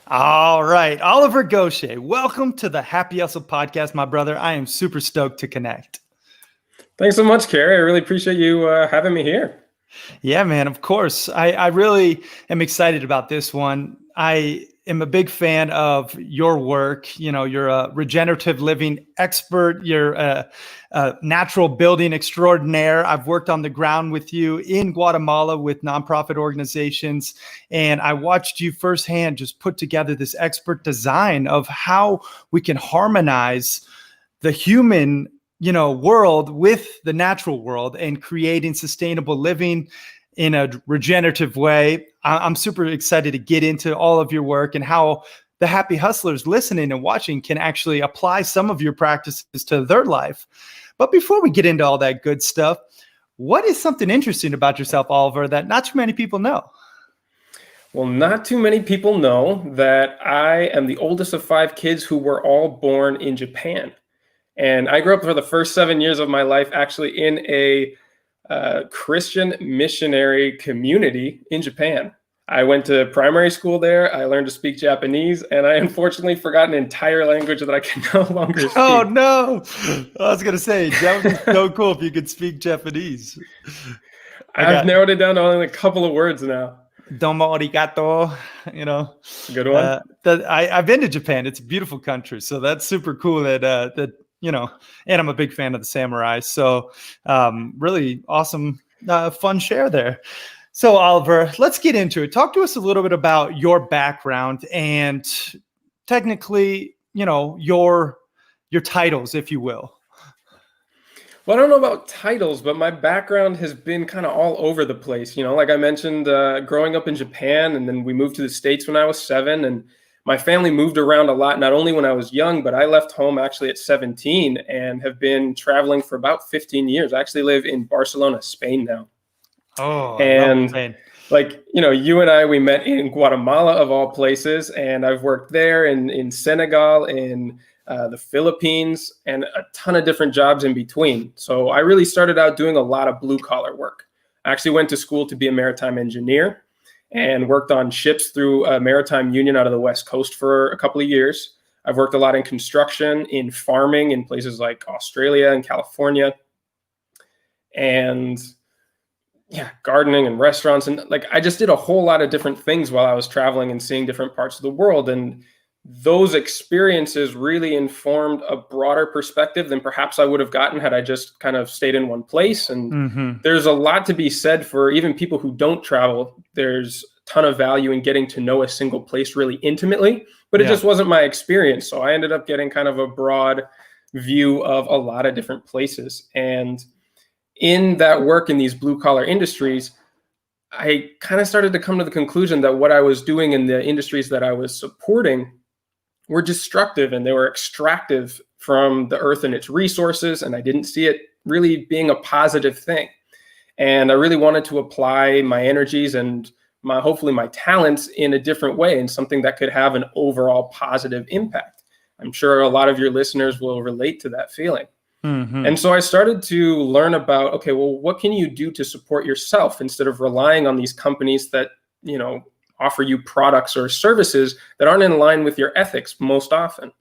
All right, Oliver Goshey, welcome to the Happy Hustle podcast, my brother. I am super stoked to connect. Thanks so much, Carrie. I really appreciate you having me here. Yeah, man, of course. I really am excited about this one. I am a big fan of your work. You know, you're a regenerative living expert. You're a natural building extraordinaire. I've worked on the ground with you in Guatemala with nonprofit organizations, and I watched you firsthand just put together this expert design of how we can harmonize the human world with the natural world and creating sustainable living in a regenerative way. I'm super excited to get into all of your work and how the happy hustlers listening and watching can actually apply some of your practices to their life. But before we get into all that good stuff, what is something interesting about yourself, Oliver, that not too many people know? Well, not too many people know that I am the oldest of 5 kids who were all born in Japan. And I grew up for the first 7 years of my life actually in a Christian missionary community in Japan. I went to primary school there. I learned to speak Japanese, and I unfortunately forgot an entire language that I can no longer speak. Oh, no. I was going to say, that would be so cool if you could speak Japanese. I've narrowed it down to only a couple of words now. Domo arigato, Good one. I've been to Japan. It's a beautiful country. So that's super cool that and I'm a big fan of the samurai. So really awesome, fun share there. So Oliver, let's get into it. Talk to us a little bit about your background and technically, your titles, if you will. Well, I don't know about titles, but my background has been kind of all over the place. Like I mentioned, growing up in Japan, and then we moved to the States when I was 7, and my family moved around a lot, not only when I was young, but I left home actually at 17 and have been traveling for about 15 years. I actually live in Barcelona, Spain now. Oh, and Spain. You and I, we met in Guatemala of all places, and I've worked there in Senegal, in the Philippines, and a ton of different jobs in between. So I really started out doing a lot of blue collar work. I actually went to school to be a maritime engineer and worked on ships through a maritime union out of the West Coast for a couple of years. I've worked a lot in construction, in farming in places like Australia and California, and gardening and restaurants. And I just did a whole lot of different things while I was traveling and seeing different parts of the world. And those experiences really informed a broader perspective than perhaps I would have gotten had I just kind of stayed in one place. And there's a lot to be said for even people who don't travel. There's a ton of value in getting to know a single place really intimately, but it just wasn't my experience. So I ended up getting kind of a broad view of a lot of different places. And in that work in these blue collar industries, I kind of started to come to the conclusion that what I was doing in the industries that I was supporting were destructive and they were extractive from the earth and its resources. And I didn't see it really being a positive thing. And I really wanted to apply my energies and hopefully my talents in a different way, and something that could have an overall positive impact. I'm sure a lot of your listeners will relate to that feeling. And so I started to learn about, okay, well, what can you do to support yourself instead of relying on these companies that, offer you products or services that aren't in line with your ethics most often.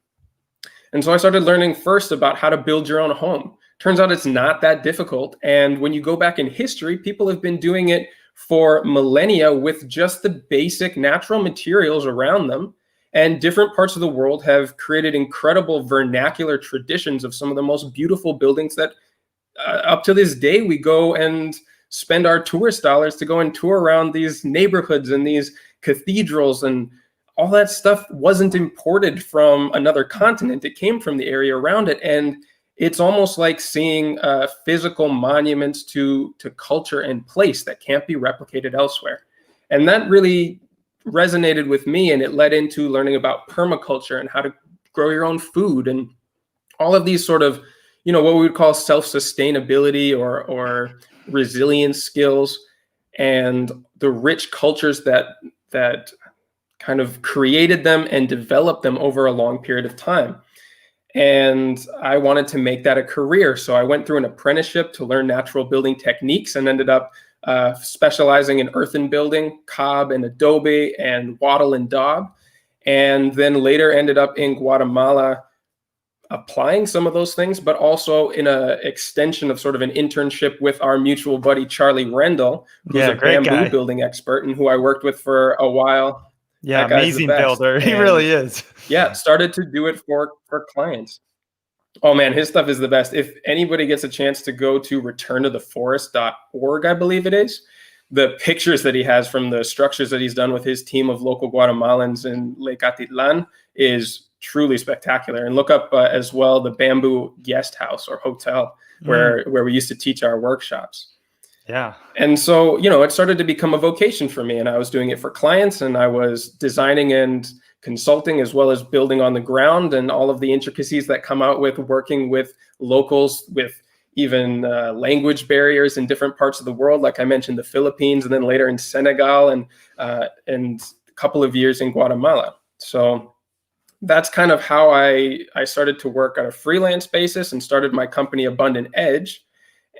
And so I started learning first about how to build your own home. Turns out it's not that difficult. And when you go back in history, people have been doing it for millennia with just the basic natural materials around them. And different parts of the world have created incredible vernacular traditions of some of the most beautiful buildings that up to this day, we go and spend our tourist dollars to go and tour around these neighborhoods and these cathedrals, and all that stuff wasn't imported from another continent. It came from the area around it. And it's almost like seeing physical monuments to culture and place that can't be replicated elsewhere. And that really resonated with me, and it led into learning about permaculture and how to grow your own food and all of these sort of, what we would call self-sustainability or resilience skills, and the rich cultures that kind of created them and developed them over a long period of time. And I wanted to make that a career. So I went through an apprenticeship to learn natural building techniques and ended up specializing in earthen building, cob and adobe and wattle and daub. and then later ended up in Guatemala applying some of those things, but also in a extension of sort of an internship with our mutual buddy, Charlie Rendell, who's a great bamboo guy. building expert and who I worked with for a while. Yeah, That guy's the amazing best. builder. He And really is. yeah, started to do it for clients. Oh man, his stuff is the best. If anybody gets a chance to go to returntotheforest.org, I believe it is, the pictures that he has from the structures that he's done with his team of local Guatemalans in Lake Atitlan is truly spectacular. And look up as well the bamboo guest house or hotel where we used to teach our workshops. Yeah. And so, it started to become a vocation for me, and I was doing it for clients, and I was designing and consulting as well as building on the ground and all of the intricacies that come out with working with locals with even language barriers in different parts of the world. Like I mentioned, the Philippines, and then later in Senegal and a couple of years in Guatemala. So that's kind of how I started to work on a freelance basis and started my company Abundant Edge,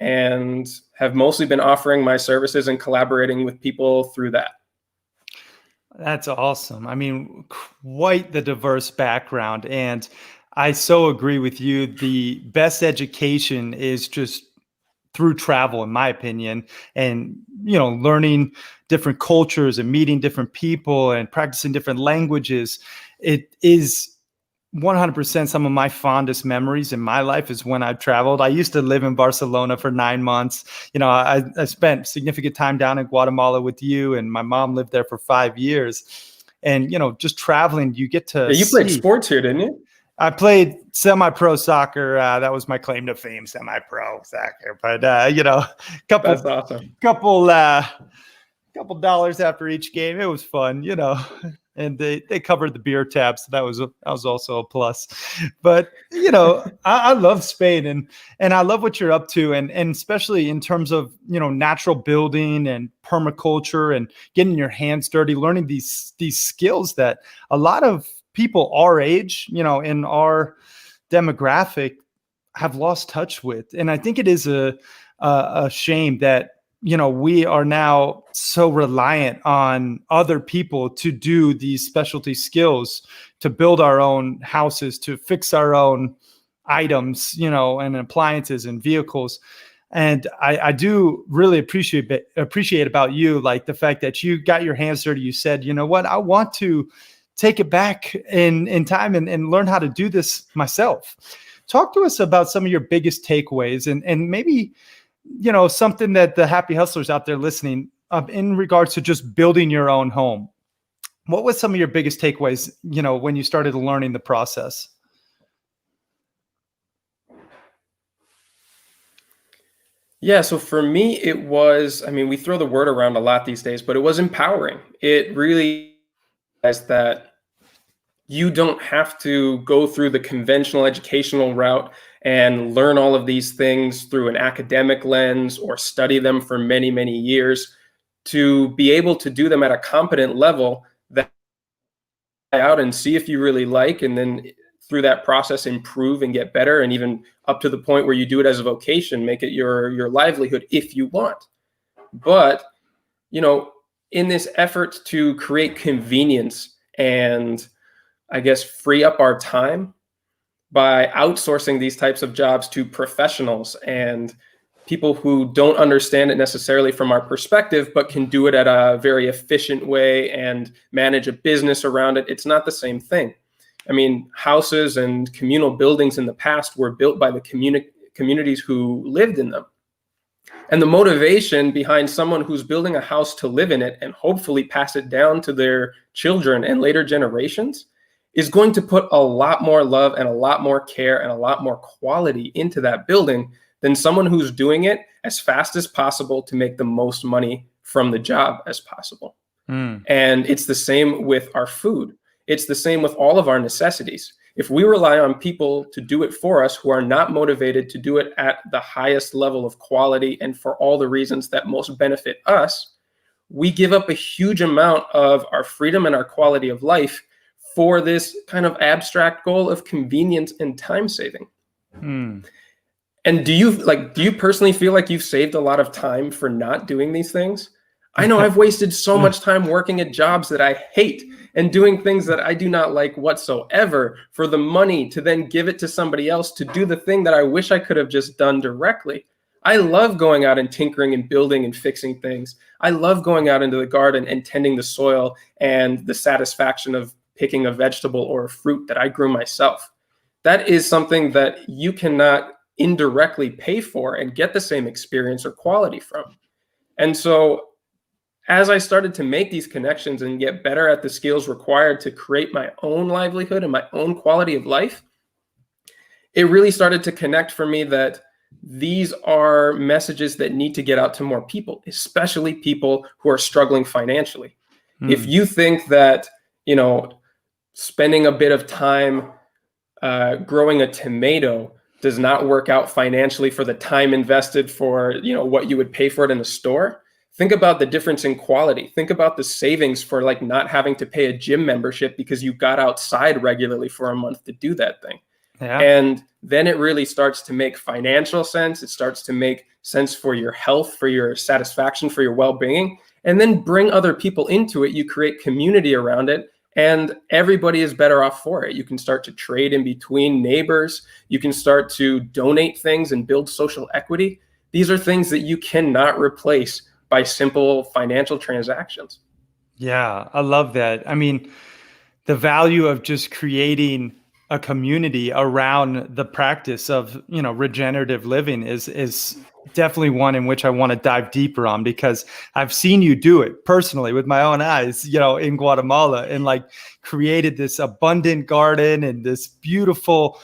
and have mostly been offering my services and collaborating with people through that. That's awesome. I mean, quite the diverse background. And I so agree with you. The best education is just through travel, in my opinion, and, learning different cultures and meeting different people and practicing different languages. It is 100% some of my fondest memories in my life is when I've traveled. I used to live in Barcelona for 9 months. I spent significant time down in Guatemala with you, and my mom lived there for 5 years. And, just traveling, you get to You played sports here, didn't you? I played semi-pro soccer. That was my claim to fame, semi-pro soccer. But, That's awesome. couple dollars after each game. It was fun, and they covered the beer tab. So that was also a plus. But, I love Spain and I love what you're up to. And especially in terms of, natural building and permaculture and getting your hands dirty, learning these skills that a lot of people our age, in our demographic have lost touch with. And I think it is a shame that, we are now so reliant on other people to do these specialty skills, to build our own houses, to fix our own items, and appliances and vehicles. And I do really appreciate about you, like the fact that you got your hands dirty. You said, you know what, I want to take it back in time and learn how to do this myself. Talk to us about some of your biggest takeaways and maybe, something that the happy hustlers out there listening in regards to just building your own home. What was some of your biggest takeaways, when you started learning the process? Yeah, so for me, it was, we throw the word around a lot these days, but it was empowering. It really is that you don't have to go through the conventional educational route and learn all of these things through an academic lens or study them for many, many years to be able to do them at a competent level that out and see if you really like, and then through that process improve and get better, and even up to the point where you do it as a vocation, make it your livelihood if you want. But, in this effort to create convenience and I guess free up our time by outsourcing these types of jobs to professionals and people who don't understand it necessarily from our perspective, but can do it at a very efficient way and manage a business around it. It's not the same thing. Houses and communal buildings in the past were built by the communities who lived in them. And the motivation behind someone who's building a house to live in it and hopefully pass it down to their children and later generations is going to put a lot more love and a lot more care and a lot more quality into that building than someone who's doing it as fast as possible to make the most money from the job as possible. And it's the same with our food. It's the same with all of our necessities. If we rely on people to do it for us who are not motivated to do it at the highest level of quality and for all the reasons that most benefit us, we give up a huge amount of our freedom and our quality of life for this kind of abstract goal of convenience and time saving. And do you personally feel like you've saved a lot of time for not doing these things? I know I've wasted so much time working at jobs that I hate and doing things that I do not like whatsoever for the money to then give it to somebody else to do the thing that I wish I could have just done directly. I love going out and tinkering and building and fixing things. I love going out into the garden and tending the soil and the satisfaction of picking a vegetable or a fruit that I grew myself. That is something that you cannot indirectly pay for and get the same experience or quality from. And so as I started to make these connections and get better at the skills required to create my own livelihood and my own quality of life, it really started to connect for me that these are messages that need to get out to more people, especially people who are struggling financially. If you think that, spending a bit of time growing a tomato does not work out financially for the time invested for, what you would pay for it in a store, think about the difference in quality. Think about the savings for like not having to pay a gym membership because you got outside regularly for a month to do that thing. Yeah. And then it really starts to make financial sense. It starts to make sense for your health, for your satisfaction, for your well-being, and then bring other people into it. You create community around it, and everybody is better off for it. You can start to trade in between neighbors. You can start to donate things and build social equity. These are things that you cannot replace by simple financial transactions. Yeah, I love that. I mean, the value of just creating a community around the practice of, regenerative living is definitely one in which I want to dive deeper on, because I've seen you do it personally with my own eyes, in Guatemala, and like created this abundant garden and this beautiful,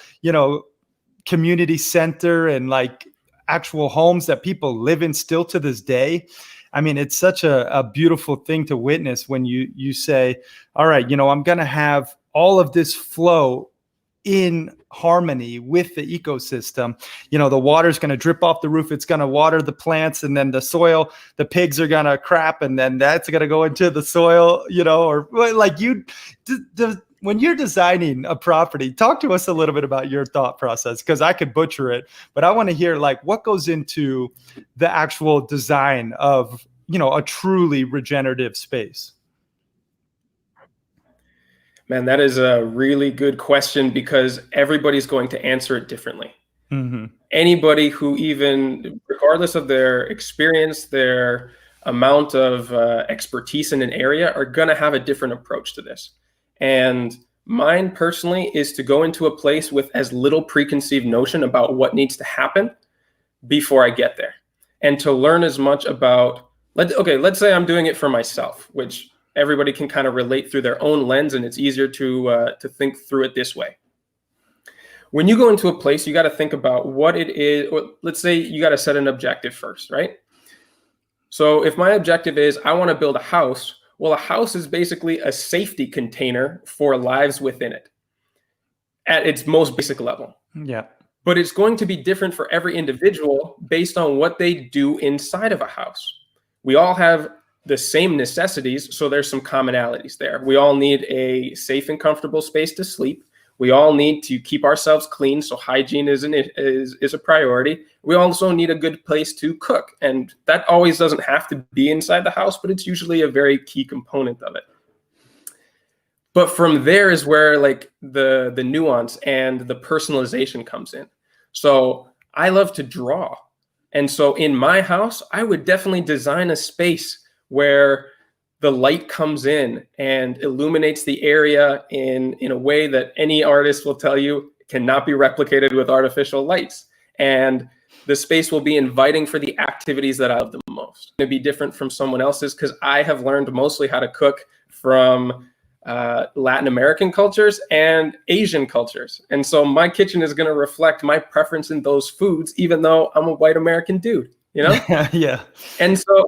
community center and like actual homes that people live in still to this day. I mean, it's such a beautiful thing to witness when you say, all right, I'm going to have all of this flow in harmony with the ecosystem. The water's going to drip off the roof. It's going to water the plants, and then the soil, the pigs are going to crap, and then that's going to go into the soil, or like when you're designing a property, talk to us a little bit about your thought process, because I could butcher it, but I want to hear like what goes into the actual design of, a truly regenerative space. Man, that is a really good question, because everybody's going to answer it differently. Mm-hmm. Anybody who, even regardless of their experience, their amount of expertise in an area, are going to have a different approach to this. And mine personally is to go into a place with as little preconceived notion about what needs to happen before I get there, and to learn as much about, let's say I'm doing it for myself, which everybody can kind of relate through their own lens, and it's easier to think through it this way. When you go into a place, you got to think about what it is. Let's say you got to set an objective first, right? So if my objective is I want to build a house, well, a house is basically a safety container for lives within it at its most basic level. Yeah. But it's going to be different for every individual based on what they do inside of a house. We all have the same necessities, so there's some commonalities there. We all need a safe and comfortable space to sleep. We all need to keep ourselves clean, so hygiene is a priority. We also need a good place to cook, and that always doesn't have to be inside the house, but it's usually a very key component of it. But from there is where like the nuance and the personalization comes in. So I love to draw, and so in my house, I would definitely design a space where the light comes in and illuminates the area in a way that any artist will tell you cannot be replicated with artificial lights. And the space will be inviting for the activities that I love the most. It'll be different from someone else's, because I have learned mostly how to cook from Latin American cultures and Asian cultures. And so my kitchen is going to reflect my preference in those foods, even though I'm a white American dude, Yeah. And so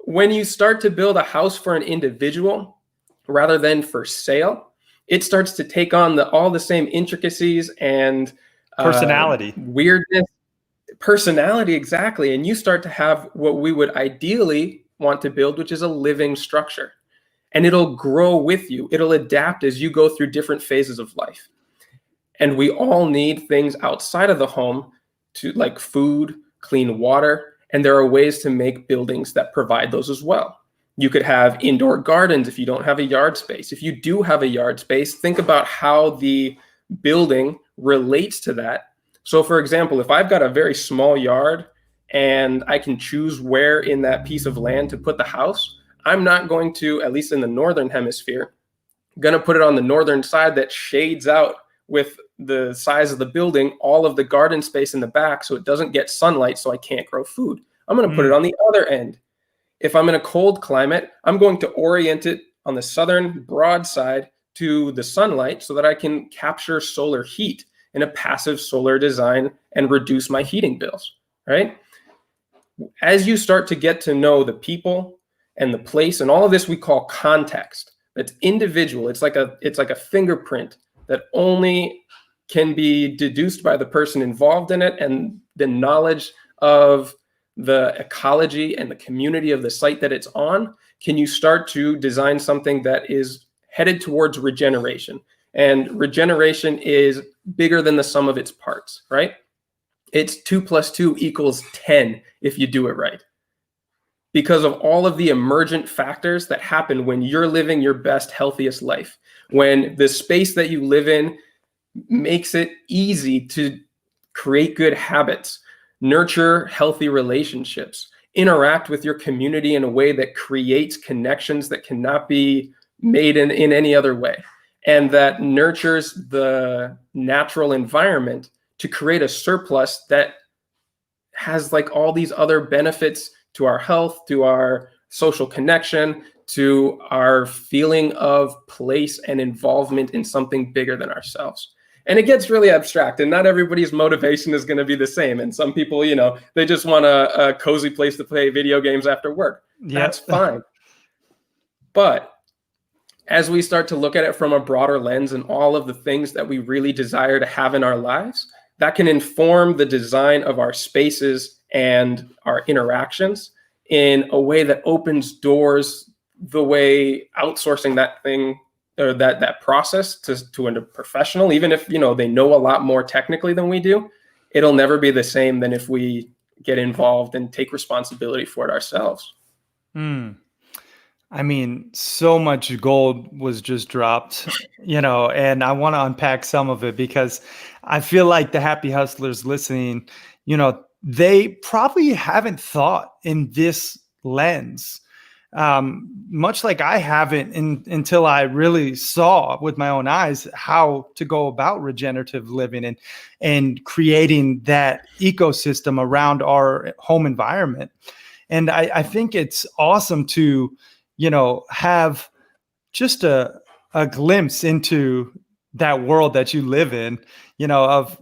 when you start to build a house for an individual rather than for sale, it starts to take on all the same intricacies and personality, weirdness, personality, exactly. And you start to have what we would ideally want to build, which is a living structure. And it'll grow with you. It'll adapt as you go through different phases of life. And we all need things outside of the home, to like food, clean water. And there are ways to make buildings that provide those as well. You could have indoor gardens if you don't have a yard space. If you do have a yard space, think about how the building relates to that. So for example, if I've got a very small yard and I can choose where in that piece of land to put the house, I'm not going to, at least in the northern hemisphere, going to put it on the northern side that shades out with the size of the building, all of the garden space in the back, so it doesn't get sunlight, so I can't grow food. I'm going to put it on the other end. If I'm in a cold climate, I'm going to orient it on the southern broad side to the sunlight so that I can capture solar heat in a passive solar design and reduce my heating bills, right? As you start to get to know the people and the place and all of this we call context, that's individual. It's like a fingerprint that only can be deduced by the person involved in it, and the knowledge of the ecology and the community of the site that it's on. Can you start to design something that is headed towards regeneration? And regeneration is bigger than the sum of its parts, right? It's 2 + 2 = 10 if you do it right. Because of all of the emergent factors that happen when you're living your best, healthiest life. When the space that you live in makes it easy to create good habits, nurture healthy relationships, interact with your community in a way that creates connections that cannot be made in any other way, and that nurtures the natural environment to create a surplus that has like all these other benefits to our health, to our social connection, to our feeling of place and involvement in something bigger than ourselves. And it gets really abstract, and not everybody's motivation is going to be the same. And some people, they just want a cozy place to play video games after work. Yep. That's fine. But as we start to look at it from a broader lens and all of the things that we really desire to have in our lives, that can inform the design of our spaces and our interactions in a way that opens doors the way outsourcing that thing or that process to a professional, even if they know a lot more technically than we do, it'll never be the same than if we get involved and take responsibility for it ourselves. I mean, so much gold was just dropped, and I want to unpack some of it because I feel like the happy hustlers listening, they probably haven't thought in this lens, much like I haven't until I really saw with my own eyes how to go about regenerative living and creating that ecosystem around our home environment. And I think it's awesome to, have just a glimpse into that world that you live in, of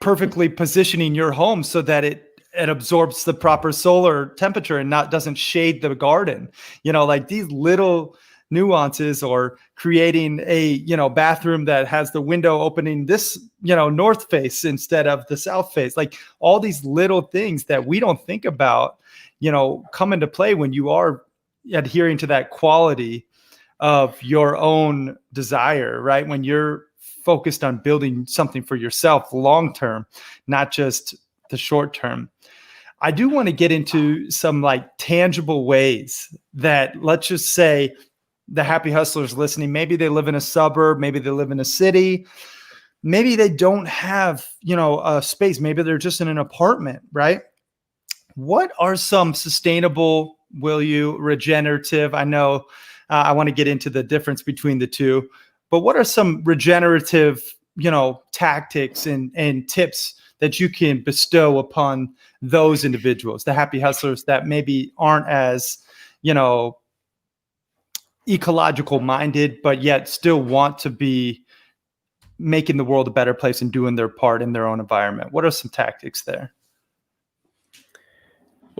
perfectly positioning your home so that it absorbs the proper solar temperature and doesn't shade the garden, like these little nuances, or creating a, bathroom that has the window opening this, north face instead of the south face. Like all these little things that we don't think about, come into play when you are adhering to that quality of your own desire, right? When you're focused on building something for yourself long-term, not just the short term. I do want to get into some like tangible ways that, let's just say, the happy hustlers listening, maybe they live in a suburb, maybe they live in a city, maybe they don't have, a space, maybe they're just in an apartment, right? What are some sustainable, regenerative? I know I want to get into the difference between the two, but what are some regenerative, tactics and tips that you can bestow upon those individuals, the happy hustlers that maybe aren't as, ecological minded, but yet still want to be making the world a better place and doing their part in their own environment? What are some tactics there?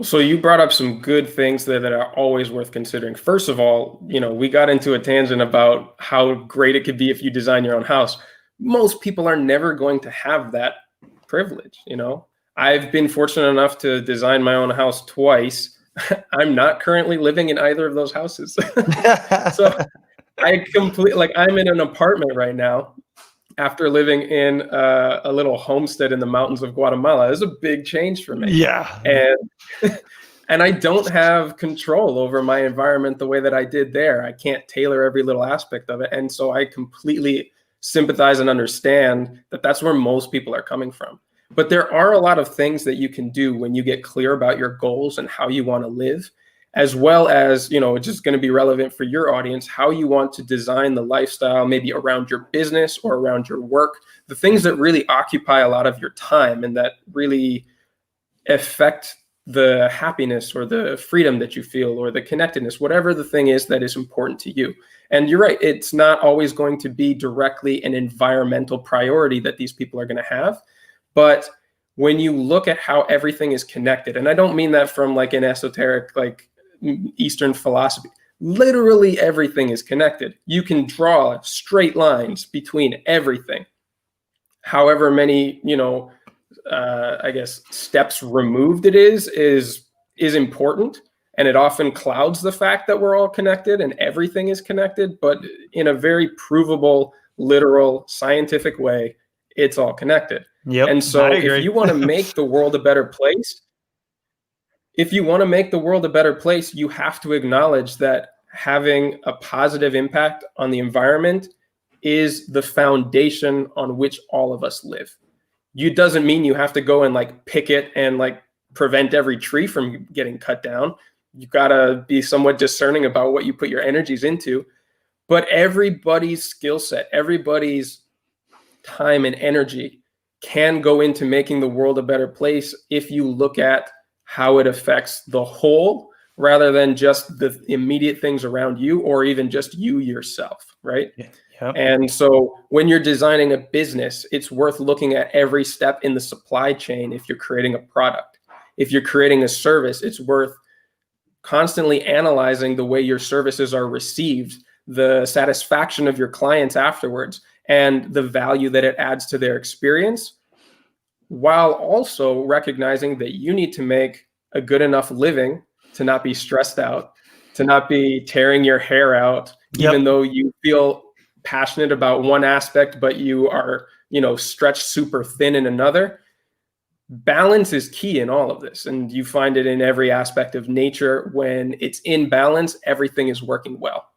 So you brought up some good things that are always worth considering. First of all, we got into a tangent about how great it could be if you design your own house. Most people are never going to have that privilege. I've been fortunate enough to design my own house twice. I'm not currently living in either of those houses. So I'm in an apartment right now after living in a little homestead in the mountains of Guatemala. It's a big change for me. Yeah. And And I don't have control over my environment the way that I did there. I can't tailor every little aspect of it. And so I completely sympathize and understand that that's where most people are coming from. But there are a lot of things that you can do when you get clear about your goals and how you want to live, as well as, just going to be relevant for your audience, how you want to design the lifestyle, maybe around your business or around your work, the things that really occupy a lot of your time and that really affect the happiness or the freedom that you feel or the connectedness, whatever the thing is that is important to you. And you're right, it's not always going to be directly an environmental priority that these people are going to have. But when you look at how everything is connected, and I don't mean that from like an esoteric, like Eastern philosophy, literally everything is connected. You can draw straight lines between everything. However many, I guess steps removed it is important, and it often clouds the fact that we're all connected and everything is connected, but in a very provable, literal, scientific way, it's all connected. Yep, and so if you want to make the world a better place, you have to acknowledge that having a positive impact on the environment is the foundation on which all of us live. It doesn't mean you have to go and like picket and like prevent every tree from getting cut down. You got to be somewhat discerning about what you put your energies into. But everybody's skill set, everybody's time and energy can go into making the world a better place if you look at how it affects the whole rather than just the immediate things around you or even just you yourself, right? Yeah. Yep. And so when you're designing a business, it's worth looking at every step in the supply chain. If you're creating a product, if you're creating a service, it's worth constantly analyzing the way your services are received, the satisfaction of your clients afterwards, and the value that it adds to their experience, while also recognizing that you need to make a good enough living to not be stressed out, to not be tearing your hair out, even though you feel passionate about one aspect, but you are, stretched super thin in another. Balance is key in all of this. And you find it in every aspect of nature. When it's in balance, everything is working well,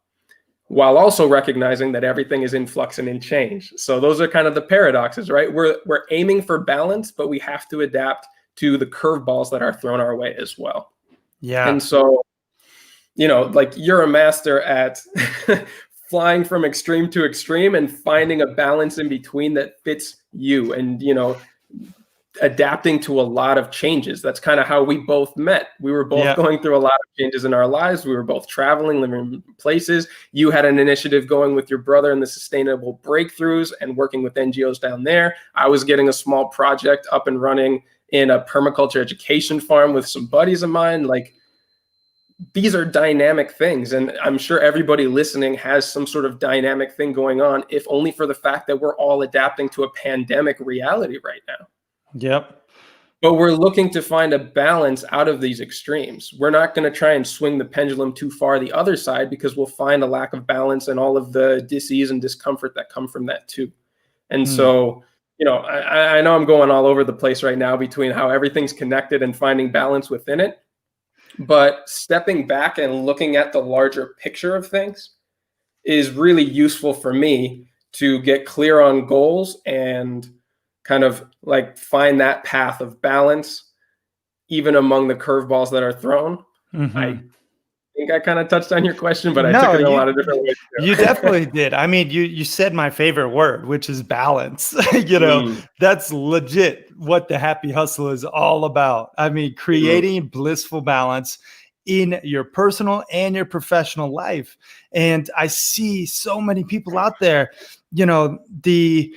while also recognizing that everything is in flux and in change. So those are kind of the paradoxes, right? We're aiming for balance, but we have to adapt to the curveballs that are thrown our way as well. Yeah. And so, like you're a master at flying from extreme to extreme and finding a balance in between that fits you and, adapting to a lot of changes. That's kind of how we both met. We were both going through a lot of changes in our lives. We were both traveling, living in places. You had an initiative going with your brother in the sustainable breakthroughs and working with NGOs down there. I was getting a small project up and running in a permaculture education farm with some buddies of mine. Like, these are dynamic things. And I'm sure everybody listening has some sort of dynamic thing going on, if only for the fact that we're all adapting to a pandemic reality right now. Yep. But we're looking to find a balance out of these extremes. We're not going to try and swing the pendulum too far the other side, because we'll find a lack of balance and all of the dis-ease and discomfort that come from that too. And so, I know I'm going all over the place right now between how everything's connected and finding balance within it. But stepping back and looking at the larger picture of things is really useful for me to get clear on goals and kind of like find that path of balance, even among the curveballs that are thrown. Mm-hmm. I think I kind of touched on your question, but I took it in a lot of different ways. You definitely did. I mean, you said my favorite word, which is balance. That's legit what the Happy Hustle is all about. I mean, creating blissful balance in your personal and your professional life. And I see so many people out there, the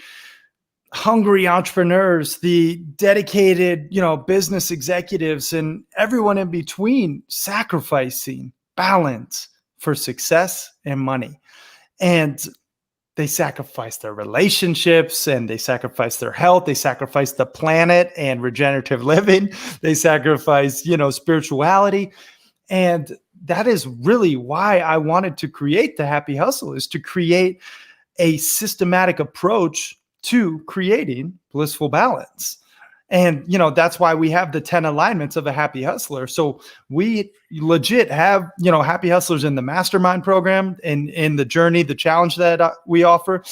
hungry entrepreneurs, the dedicated, business executives, and everyone in between sacrificing balance for success and money. And they sacrifice their relationships, and they sacrifice their health. They sacrifice the planet and regenerative living. They sacrifice, spirituality. And that is really why I wanted to create the Happy Hustle, is to create a systematic approach to creating blissful balance. And, that's why we have the 10 alignments of a happy hustler. So we legit have, happy hustlers in the mastermind program and in the journey, the challenge that we offer,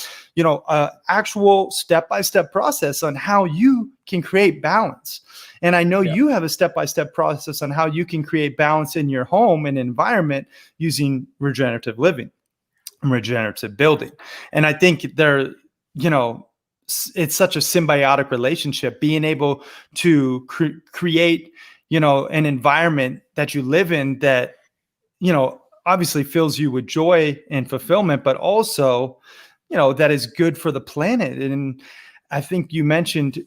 actual step-by-step process on how you can create balance. And I know you have a step-by-step process on how you can create balance in your home and environment using regenerative living and regenerative building. And I think they're, it's such a symbiotic relationship, being able to create, an environment that you live in that, obviously fills you with joy and fulfillment, but also, that is good for the planet. And I think you mentioned,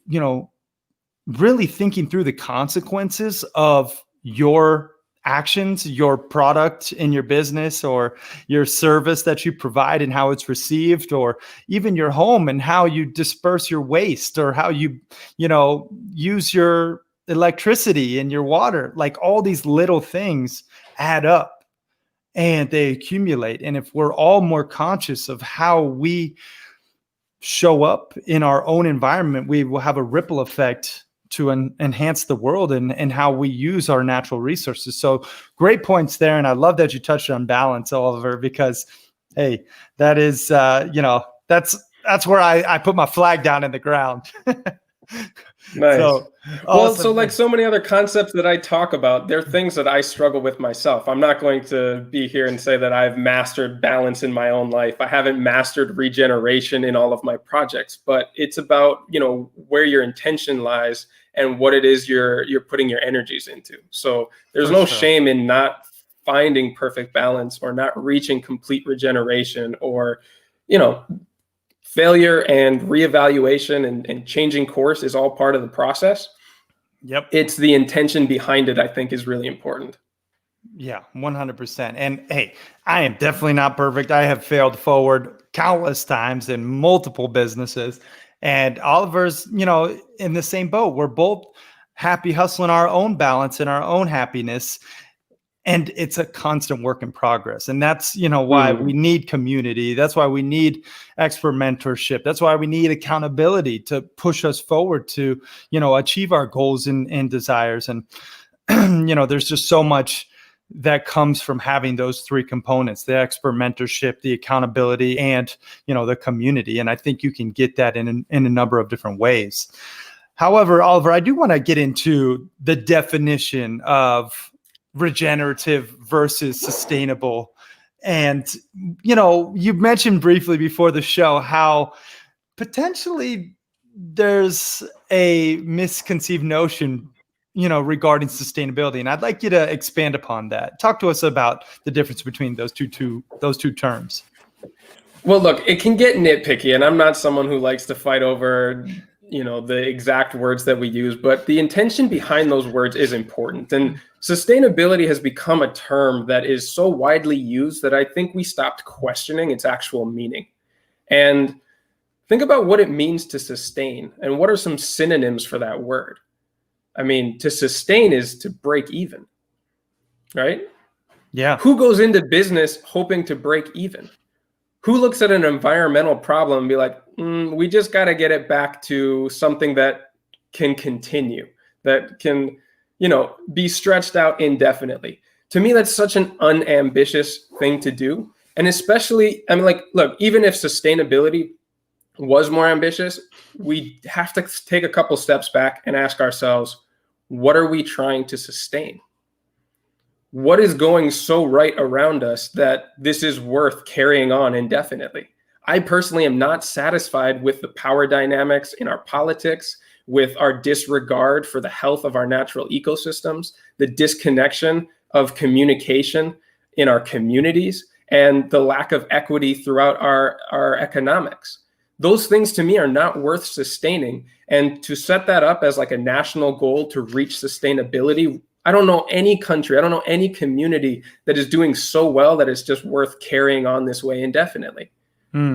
really thinking through the consequences of your actions, your product in your business or your service that you provide and how it's received, or even your home and how you disperse your waste, or how you use your electricity and your water. Like, all these little things add up and they accumulate. And if we're all more conscious of how we show up in our own environment, we will have a ripple effect to enhance the world and how we use our natural resources. So great points there. And I love that you touched on balance, Oliver, because, hey, that is, that's where I put my flag down in the ground. Nice. So, well, awesome. so like so many other concepts that I talk about, they're things that I struggle with myself. I'm not going to be here and say that I've mastered balance in my own life. I haven't mastered regeneration in all of my projects, but it's about, where your intention lies and what it is you're putting your energies into. So there's no shame in not finding perfect balance or not reaching complete regeneration, or, failure and reevaluation and changing course is all part of the process. Yep. It's the intention behind it, I think, is really important. Yeah, 100%. And hey, I am definitely not perfect. I have failed forward countless times in multiple businesses. And Oliver's, in the same boat. We're both happy hustling our own balance and our own happiness. And it's a constant work in progress. And that's, why we need community. That's why we need expert mentorship. That's why we need accountability to push us forward to, achieve our goals and desires. And, there's just so much that comes from having those three components: the expert mentorship, the accountability, and, the community. And I think you can get that in a number of different ways. However, Oliver, I do want to get into the definition of regenerative versus sustainable. And, you mentioned briefly before the show how potentially there's a misconceived notion, regarding sustainability. And I'd like you to expand upon that. Talk to us about the difference between those two terms. Well, look, it can get nitpicky, and I'm not someone who likes to fight over the exact words that we use, but the intention behind those words is important. And sustainability has become a term that is so widely used that I think we stopped questioning its actual meaning. And think about what it means to sustain, and what are some synonyms for that word. I mean, to sustain is to break even, right? Yeah. Who goes into business hoping to break even? Who looks at an environmental problem and be like, we just got to get it back to something that can continue, that can, be stretched out indefinitely? To me, that's such an unambitious thing to do. And especially, look, even if sustainability was more ambitious, we have to take a couple steps back and ask ourselves, what are we trying to sustain? What is going so right around us that this is worth carrying on indefinitely? I personally am not satisfied with the power dynamics in our politics, with our disregard for the health of our natural ecosystems, the disconnection of communication in our communities, and the lack of equity throughout our economics. Those things to me are not worth sustaining. And to set that up as like a national goal to reach sustainability, I don't know any country, I don't know any community that is doing so well that it's just worth carrying on this way indefinitely.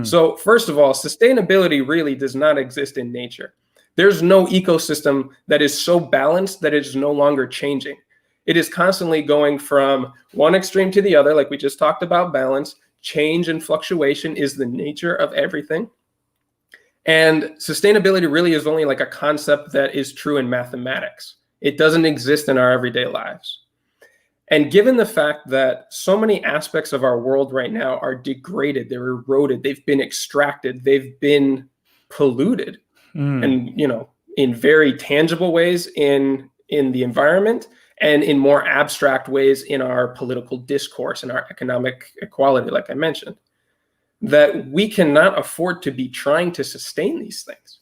So first of all, sustainability really does not exist in nature. There's no ecosystem that is so balanced that it is no longer changing. It is constantly going from one extreme to the other, like we just talked about balance. Change and fluctuation is the nature of everything. And sustainability really is only like a concept that is true in mathematics. It doesn't exist in our everyday lives. And given the fact that so many aspects of our world right now are degraded, they're eroded, they've been extracted, they've been polluted, and in very tangible ways in the environment, and in more abstract ways in our political discourse and our economic equality, like I mentioned, that we cannot afford to be trying to sustain these things.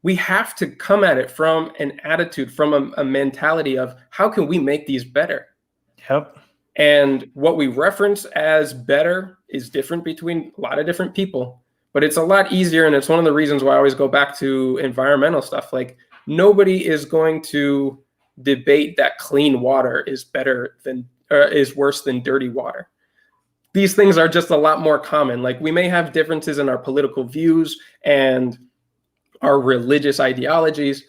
We have to come at it from an attitude, from a mentality of how can we make these better? Yep. And what we reference as better is different between a lot of different people, but it's a lot easier. And it's one of the reasons why I always go back to environmental stuff. Like, nobody is going to debate that clean water is is worse than dirty water. These things are just a lot more common. Like, we may have differences in our political views and our religious ideologies,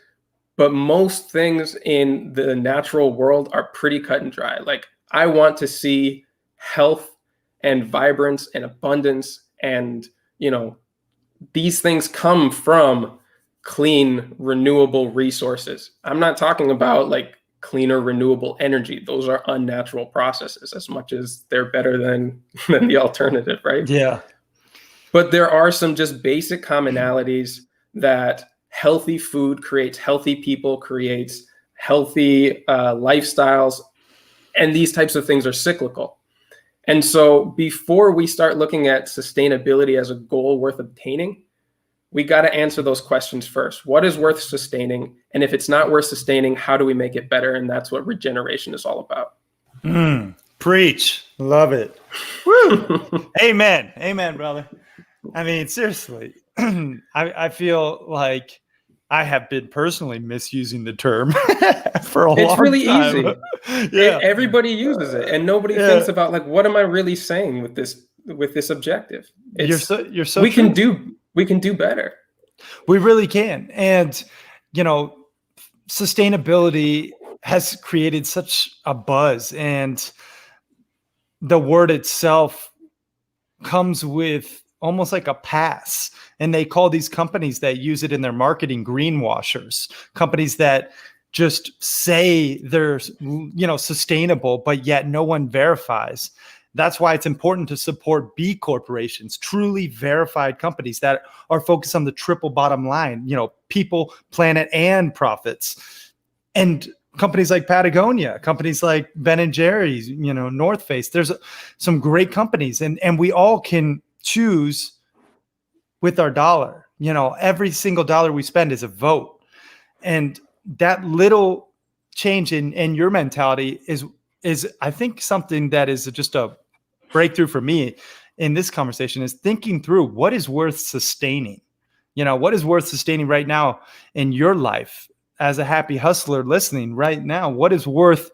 but most things in the natural world are pretty cut and dry. Like, I want to see health and vibrance and abundance, and these things come from clean, renewable resources. I'm not talking about like cleaner, renewable energy. Those are unnatural processes as much as they're better than the alternative, right? Yeah. But there are some just basic commonalities that healthy food creates healthy people, creates healthy lifestyles, and these types of things are cyclical. And so before we start looking at sustainability as a goal worth obtaining, we got to answer those questions first. What is worth sustaining? And if it's not worth sustaining, how do we make it better? And that's what regeneration is all about. Preach. Love it. Woo. Amen. Amen, brother. I mean, seriously, I feel like I have been personally misusing the term for a long time. It's really easy. Yeah. Everybody uses it, and nobody thinks about like, what am I really saying with this objective? You're so we can do better. We really can. And sustainability has created such a buzz, and the word itself comes with almost like a pass. And they call these companies that use it in their marketing greenwashers, companies that just say they're, sustainable, but yet no one verifies. That's why it's important to support B corporations, truly verified companies that are focused on the triple bottom line, people, planet, and profits. And companies like Patagonia, companies like Ben & Jerry's, North Face, there's some great companies, and we all can choose with our dollar. Every single dollar we spend is a vote. And that little change in your mentality is I think something that is just a breakthrough for me in this conversation, is thinking through what is worth sustaining. What is worth sustaining right now in your life as a happy hustler listening right now? What is worth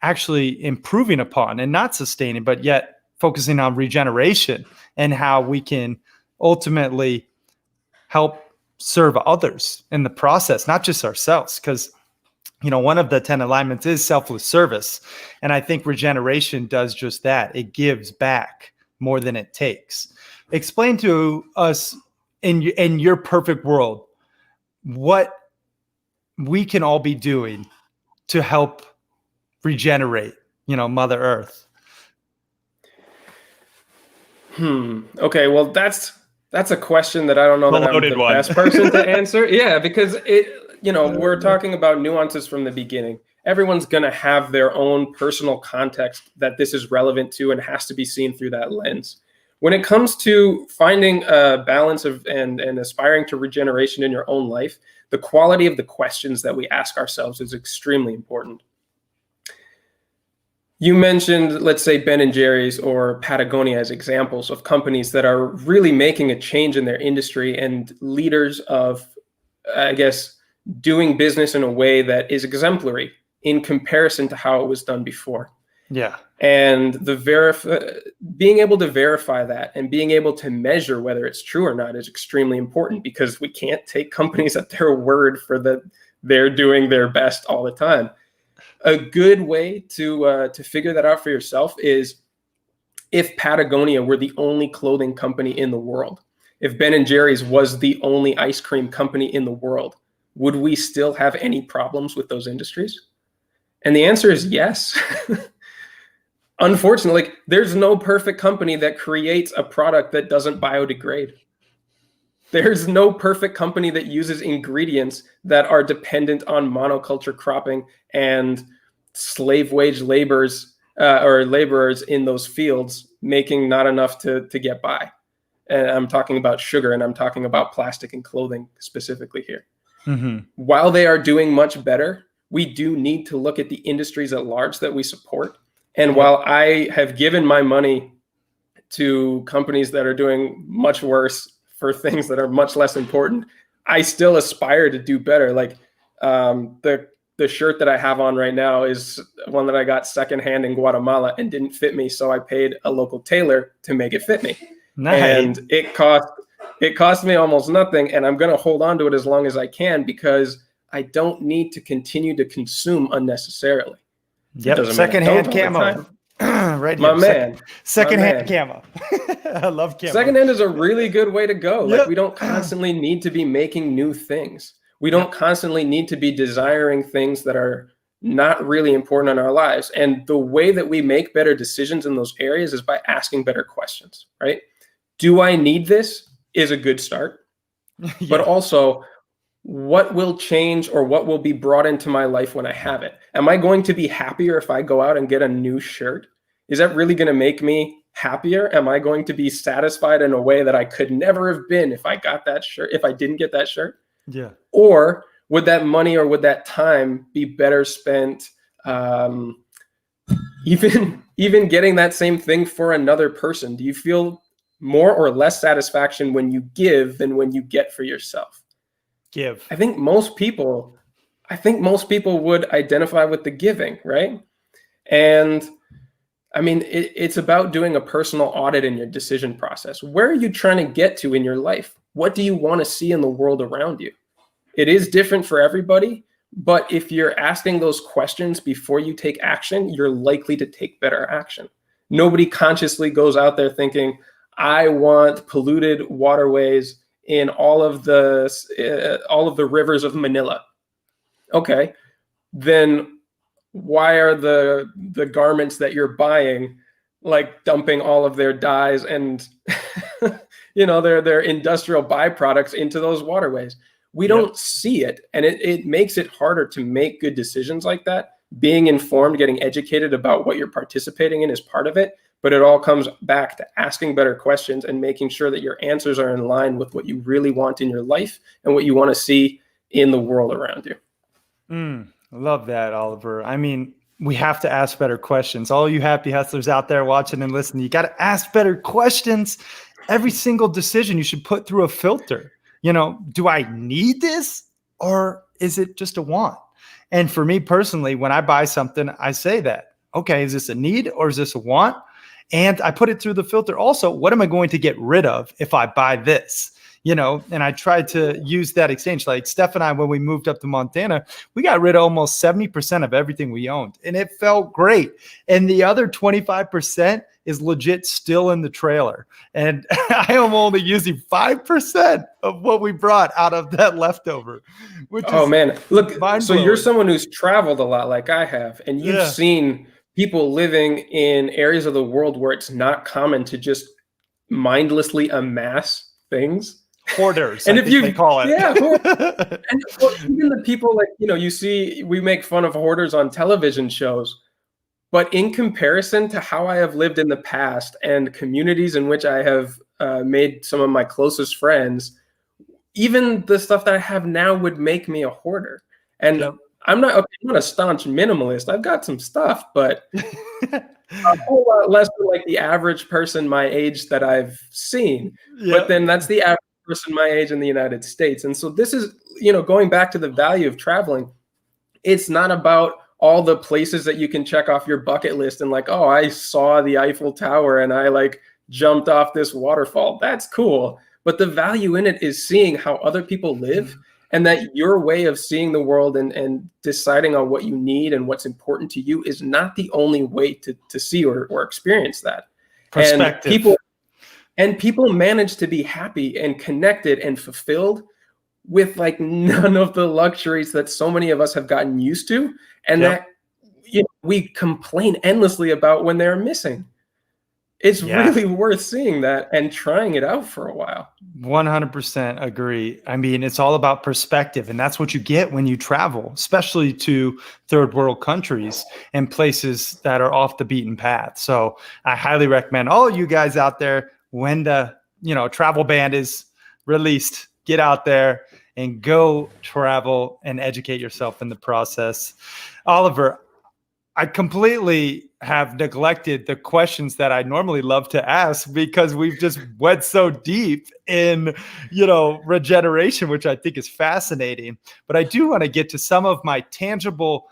actually improving upon and not sustaining, but yet focusing on regeneration and how we can ultimately help serve others in the process, not just ourselves. Because one of the 10 alignments is selfless service. And I think regeneration does just that. It gives back more than it takes. Explain to us in your perfect world, what we can all be doing to help regenerate, Mother Earth. Okay. Well, that's a question that I don't know that I'm the best person to answer. Yeah, because we're talking about nuances from the beginning. Everyone's going to have their own personal context that this is relevant to and has to be seen through that lens. When it comes to finding a balance and aspiring to regeneration in your own life, the quality of the questions that we ask ourselves is extremely important. You mentioned, let's say, Ben & Jerry's or Patagonia as examples of companies that are really making a change in their industry and leaders of, I guess, doing business in a way that is exemplary in comparison to how it was done before. Yeah. And being able to verify that and being able to measure whether it's true or not is extremely important, because we can't take companies at their word for that they're doing their best all the time. A good way to figure that out for yourself is if Patagonia were the only clothing company in the world if Ben and Jerry's was the only ice cream company in the world, would we still have any problems with those industries? And the answer is yes. Unfortunately, like, there's no perfect company that creates a product that doesn't biodegrade. There's no perfect company that uses ingredients that are dependent on monoculture cropping and slave wage laborers in those fields making not enough to get by. And I'm talking about sugar, and I'm talking about plastic and clothing specifically here. Mm-hmm. While they are doing much better, we do need to look at the industries at large that we support. And while I have given my money to companies that are doing much worse for things that are much less important, I still aspire to do better. Like the shirt that I have on right now is one that I got secondhand in Guatemala and didn't fit me, so I paid a local tailor to make it fit me. Nice. And it cost me almost nothing, and I'm going to hold on to it as long as I can because I don't need to continue to consume unnecessarily. Yep, secondhand camo. Right here. My man. Secondhand camo. I love camo. Secondhand is a really good way to go. Like, we don't constantly need to be making new things. We don't constantly need to be desiring things that are not really important in our lives. And the way that we make better decisions in those areas is by asking better questions, right? Do I need this? Is a good start. But also, what will change or what will be brought into my life when I have it? Am I going to be happier if I go out and get a new shirt? Is that really going to make me happier? Am I going to be satisfied in a way that I could never have been if I got that shirt, if I didn't get that shirt? Yeah. Or would that money or would that time be better spent even getting that same thing for another person? Do you feel more or less satisfaction when you give than when you get for yourself? Give. I think most people would identify with the giving, right? And I mean, it's about doing a personal audit in your decision process. Where are you trying to get to in your life? What do you want to see in the world around you? It is different for everybody, but if you're asking those questions before you take action, you're likely to take better action. Nobody consciously goes out there thinking, I want polluted waterways in all of the rivers of Manila. Okay, then why are the garments that you're buying like dumping all of their dyes and their industrial byproducts into those waterways? We don't see it, and it makes it harder to make good decisions like that. Being informed, getting educated about what you're participating in is part of it, but it all comes back to asking better questions and making sure that your answers are in line with what you really want in your life and what you want to see in the world around you. Love that, Oliver. I mean, we have to ask better questions. All you happy hustlers out there watching and listening, you got to ask better questions. Every single decision you should put through a filter. Do I need this or is it just a want? And for me personally, when I buy something, I say that, okay, is this a need or is this a want? And I put it through the filter. Also, what am I going to get rid of if I buy this? And I tried to use that exchange. Like Steph and I, when we moved up to Montana, we got rid of almost 70% of everything we owned. And it felt great. And the other 25% is legit still in the trailer. And I am only using 5% of what we brought out of that leftover. Man, look, so you're someone who's traveled a lot like I have, and you've seen people living in areas of the world where it's not common to just mindlessly amass things. Hoarders, and they call it. Yeah, and even the people you see, we make fun of hoarders on television shows, but in comparison to how I have lived in the past and communities in which I have made some of my closest friends, even the stuff that I have now would make me a hoarder. And I'm not a staunch minimalist. I've got some stuff, but a whole lot less than like the average person my age that I've seen. But then that's the average person my age in the United States. And so this is, going back to the value of traveling, it's not about all the places that you can check off your bucket list and like, oh, I saw the Eiffel Tower and I jumped off this waterfall. That's cool. But the value in it is seeing how other people live, and that your way of seeing the world and deciding on what you need and what's important to you is not the only way to see or experience that. Perspective. And people, And people manage to be happy and connected and fulfilled with like none of the luxuries that so many of us have gotten used to, and Yep. that we complain endlessly about when they're missing. It's Yeah. really worth seeing that and trying it out for a while. 100% agree. I mean, it's all about perspective, and that's what you get when you travel, especially to third world countries and places that are off the beaten path. So I highly recommend all you guys out there, when the travel ban is released, get out there and go travel and educate yourself in the process. Oliver, I completely have neglected the questions that I normally love to ask, because we've just went so deep in, regeneration, which I think is fascinating. But I do want to get to some of my tangible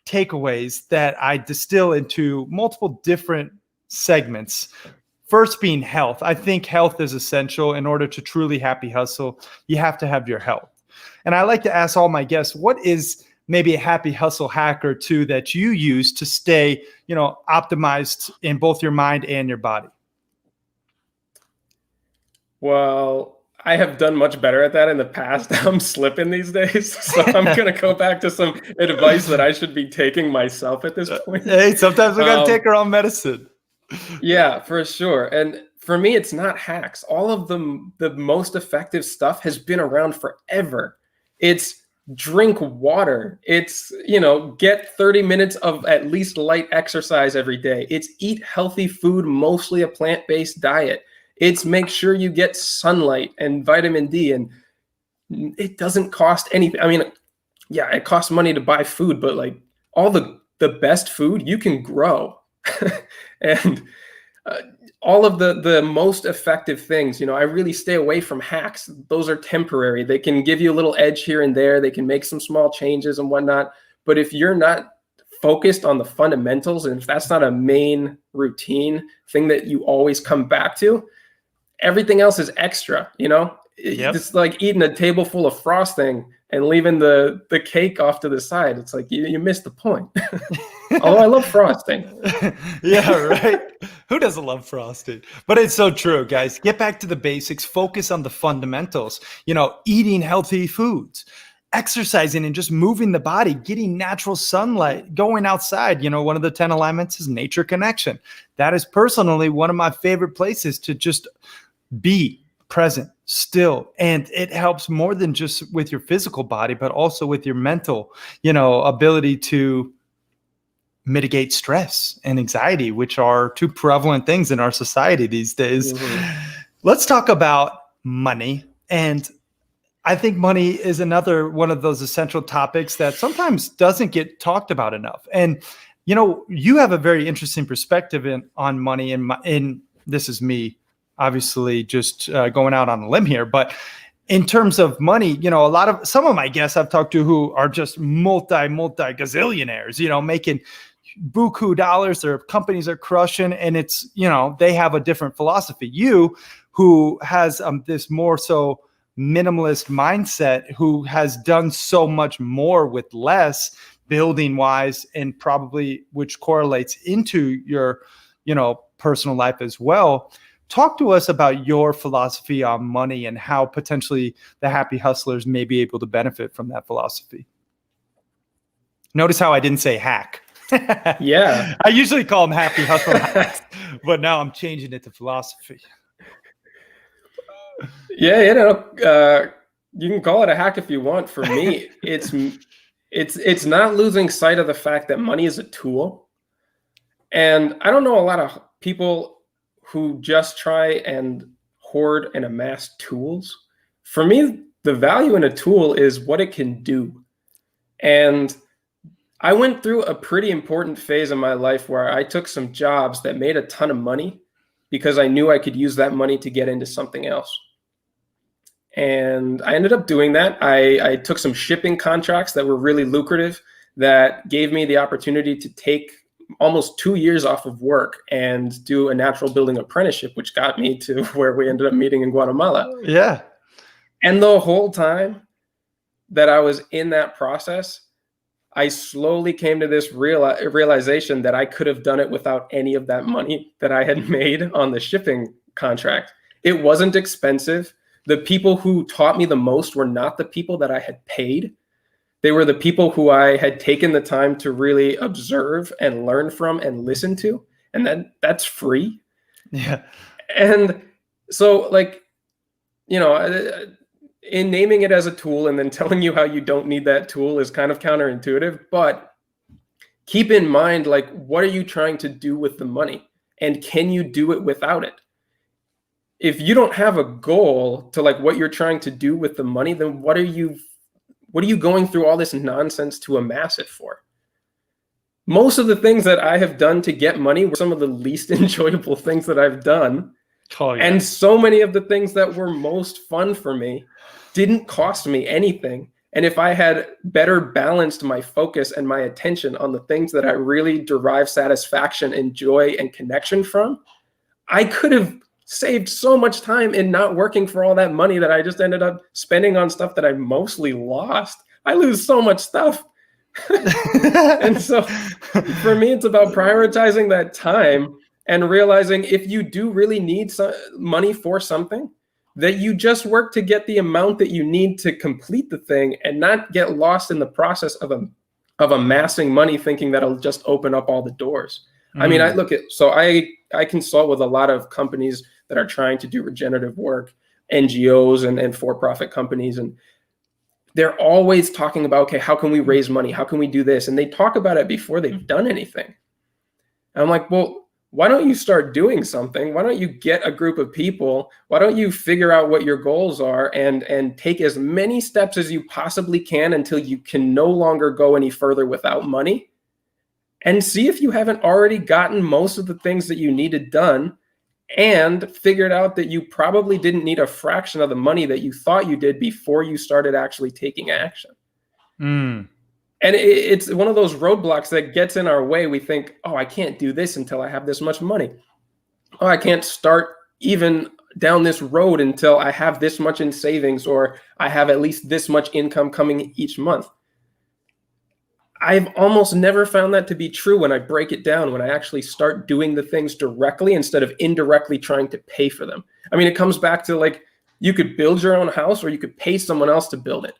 takeaways that I distill into multiple different segments. First being health. I think health is essential. In order to truly happy hustle, you have to have your health. And I like to ask all my guests, what is maybe a happy hustle hack or two that you use to stay, optimized in both your mind and your body? Well, I have done much better at that in the past. I'm slipping these days. So I'm going to go back to some advice that I should be taking myself at this point. Hey, sometimes we got to take our own medicine. Yeah, for sure. And for me, it's not hacks. All of the most effective stuff has been around forever. It's drink water. It's, get 30 minutes of at least light exercise every day. It's eat healthy food, mostly a plant-based diet. It's make sure you get sunlight and vitamin D, and it doesn't cost anything. I mean, yeah, it costs money to buy food, but like all the best food you can grow. And all of the most effective things, I really stay away from hacks. Those are temporary. They can give you a little edge here and there. They can make some small changes and whatnot. But if you're not focused on the fundamentals, and if that's not a main routine thing that you always come back to, everything else is extra. Yep. It's like eating a table full of frosting and leaving the cake off to the side. It's like you missed the point. Although I love frosting. Yeah, right. Who doesn't love frosting? But it's so true, guys. Get back to the basics. Focus on the fundamentals. Eating healthy foods, exercising and just moving the body, getting natural sunlight, going outside. One of the 10 alignments is nature connection. That is personally one of my favorite places to just be present, still. And it helps more than just with your physical body, but also with your mental, ability to mitigate stress and anxiety, which are two prevalent things in our society these days. Mm-hmm. Let's talk about money. And I think money is another one of those essential topics that sometimes doesn't get talked about enough. And, you have a very interesting perspective on money, and this is me obviously just going out on a limb here, but in terms of money, some of my guests I've talked to who are just multi gazillionaires, making buku dollars, their companies are crushing, and it's, they have a different philosophy. You, who has this more so minimalist mindset, who has done so much more with less, building wise, and probably which correlates into your, personal life as well. Talk to us about your philosophy on money and how potentially the happy hustlers may be able to benefit from that philosophy. Notice how I didn't say hack. Yeah. I usually call them happy hustle hacks, but now I'm changing it to philosophy. Yeah, you can call it a hack if you want. For me, it's not losing sight of the fact that money is a tool. And I don't know a lot of people who just try and hoard and amass tools. For me, the value in a tool is what it can do. And I went through a pretty important phase in my life where I took some jobs that made a ton of money because I knew I could use that money to get into something else. And I ended up doing that. I took some shipping contracts that were really lucrative that gave me the opportunity to take almost 2 years off of work and do a natural building apprenticeship, which got me to where we ended up meeting in Guatemala. Yeah. And the whole time that I was in that process, I slowly came to this realization that I could have done it without any of that money that I had made on the shipping contract. It wasn't expensive. The people who taught me the most were not the people that I had paid. They were the people who I had taken the time to really observe and learn from and listen to. And that's free. Yeah. And so, like, in naming it as a tool and then telling you how you don't need that tool is kind of counterintuitive, but keep in mind, like, what are you trying to do with the money? And can you do it without it? If you don't have a goal to like what you're trying to do with the money, then what are you going through all this nonsense to amass it for? Most of the things that I have done to get money were some of the least enjoyable things that I've done. Oh, yeah. And so many of the things that were most fun for me didn't cost me anything. And if I had better balanced my focus and my attention on the things that I really derive satisfaction and joy and connection from, I could have saved so much time in not working for all that money that I just ended up spending on stuff that I mostly lost. I lose so much stuff. And so for me, it's about prioritizing that time and realizing if you do really need some money for something, that you just work to get the amount that you need to complete the thing and not get lost in the process of amassing money thinking that'll just open up all the doors. I mean, I consult with a lot of companies that are trying to do regenerative work, NGOs and for-profit companies. And they're always talking about, okay, how can we raise money? How can we do this? And they talk about it before they've done anything. And I'm like, well, why don't you start doing something? Why don't you get a group of people? Why don't you figure out what your goals are and take as many steps as you possibly can until you can no longer go any further without money? And see if you haven't already gotten most of the things that you needed done and figured out that you probably didn't need a fraction of the money that you thought you did before you started actually taking action. And it's one of those roadblocks that gets in our way. We think, oh, I can't do this until I have this much money. Oh, I can't start even down this road until I have this much in savings, or I have at least this much income coming each month. I've almost never found that to be true when I break it down, when I actually start doing the things directly instead of indirectly trying to pay for them. I mean, it comes back to like, you could build your own house or you could pay someone else to build it.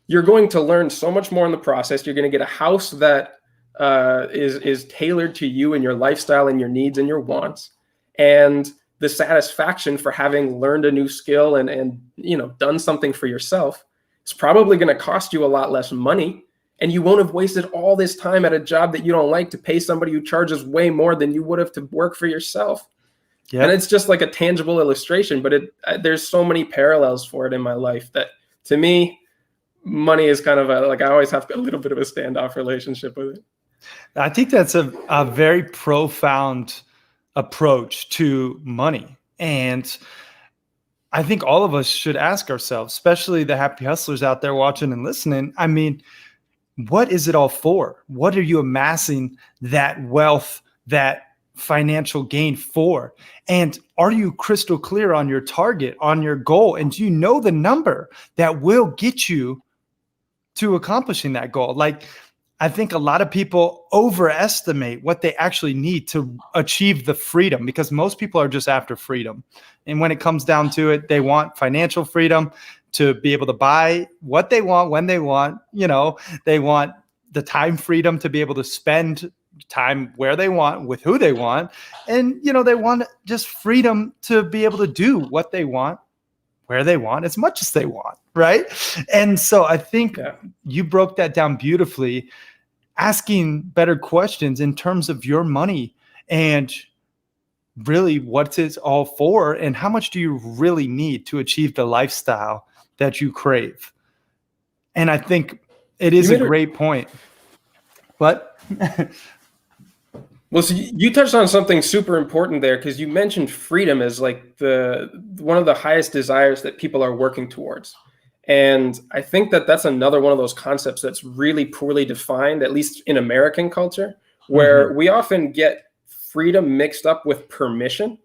You're going to learn so much more in the process. You're going to get a house that is tailored to you and your lifestyle and your needs and your wants. And the satisfaction for having learned a new skill and done something for yourself is probably going to cost you a lot less money. And you won't have wasted all this time at a job that you don't like to pay somebody who charges way more than you would have to work for yourself. Yep. And it's just like a tangible illustration, but there's so many parallels for it in my life that, to me, money is kind of I always have a little bit of a standoff relationship with it. I think that's a very profound approach to money. And I think all of us should ask ourselves, especially the happy hustlers out there watching and listening, I mean, what is it all for? What are you amassing that wealth, that financial gain for? And are you crystal clear on your target, on your goal? And do you know the number that will get you to accomplishing that goal? Like, I think a lot of people overestimate what they actually need to achieve the freedom, because most people are just after freedom. And when it comes down to it, they want financial freedom to be able to buy what they want, when they want. They want the time freedom to be able to spend time where they want, with who they want. And, they want just freedom to be able to do what they want, where they want, as much as they want, right? And so I think you broke that down beautifully, asking better questions in terms of your money and really what it's all for, and how much do you really need to achieve the lifestyle that you crave. And I think it is a great point. But well, so you touched on something super important there, because you mentioned freedom as like one of the highest desires that people are working towards. And I think that's another one of those concepts that's really poorly defined, at least in American culture, where we often get freedom mixed up with permission,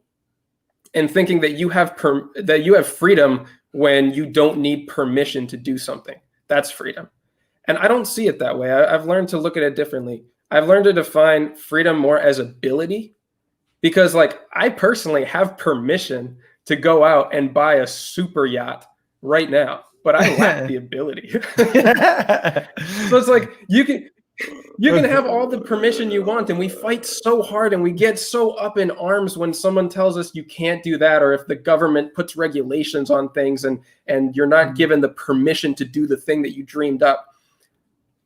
and thinking that you have freedom when you don't need permission to do something. That's freedom. And I don't see it that way. I've learned to look at it differently. I've learned to define freedom more as ability, because like I personally have permission to go out and buy a super yacht right now, but I lack the ability. So it's like you can have all the permission you want, and we fight so hard and we get so up in arms when someone tells us you can't do that, or if the government puts regulations on things and you're not given the permission to do the thing that you dreamed up.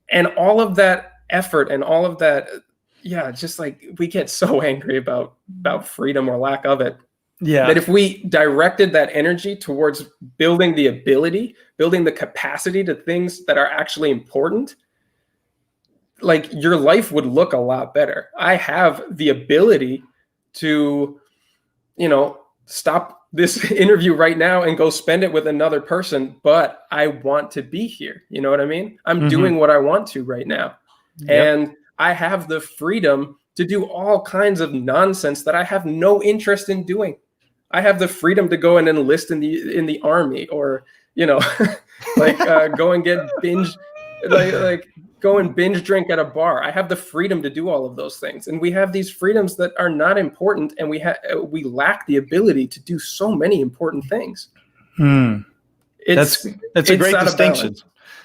And all of that effort and all of that, just like we get so angry about freedom or lack of it. Yeah. That if we directed that energy towards building the ability, building the capacity to things that are actually important, like your life would look a lot better. I have the ability to, stop this interview right now and go spend it with another person, but I want to be here. You know what I mean? I'm doing what I want to right now. Yep. And I have the freedom to do all kinds of nonsense that I have no interest in doing. I have the freedom to go and enlist in the army, or go and get binge, like go and binge drink at a bar. I have the freedom to do all of those things, and we have these freedoms that are not important, and we lack the ability to do so many important things. That's a great distinction.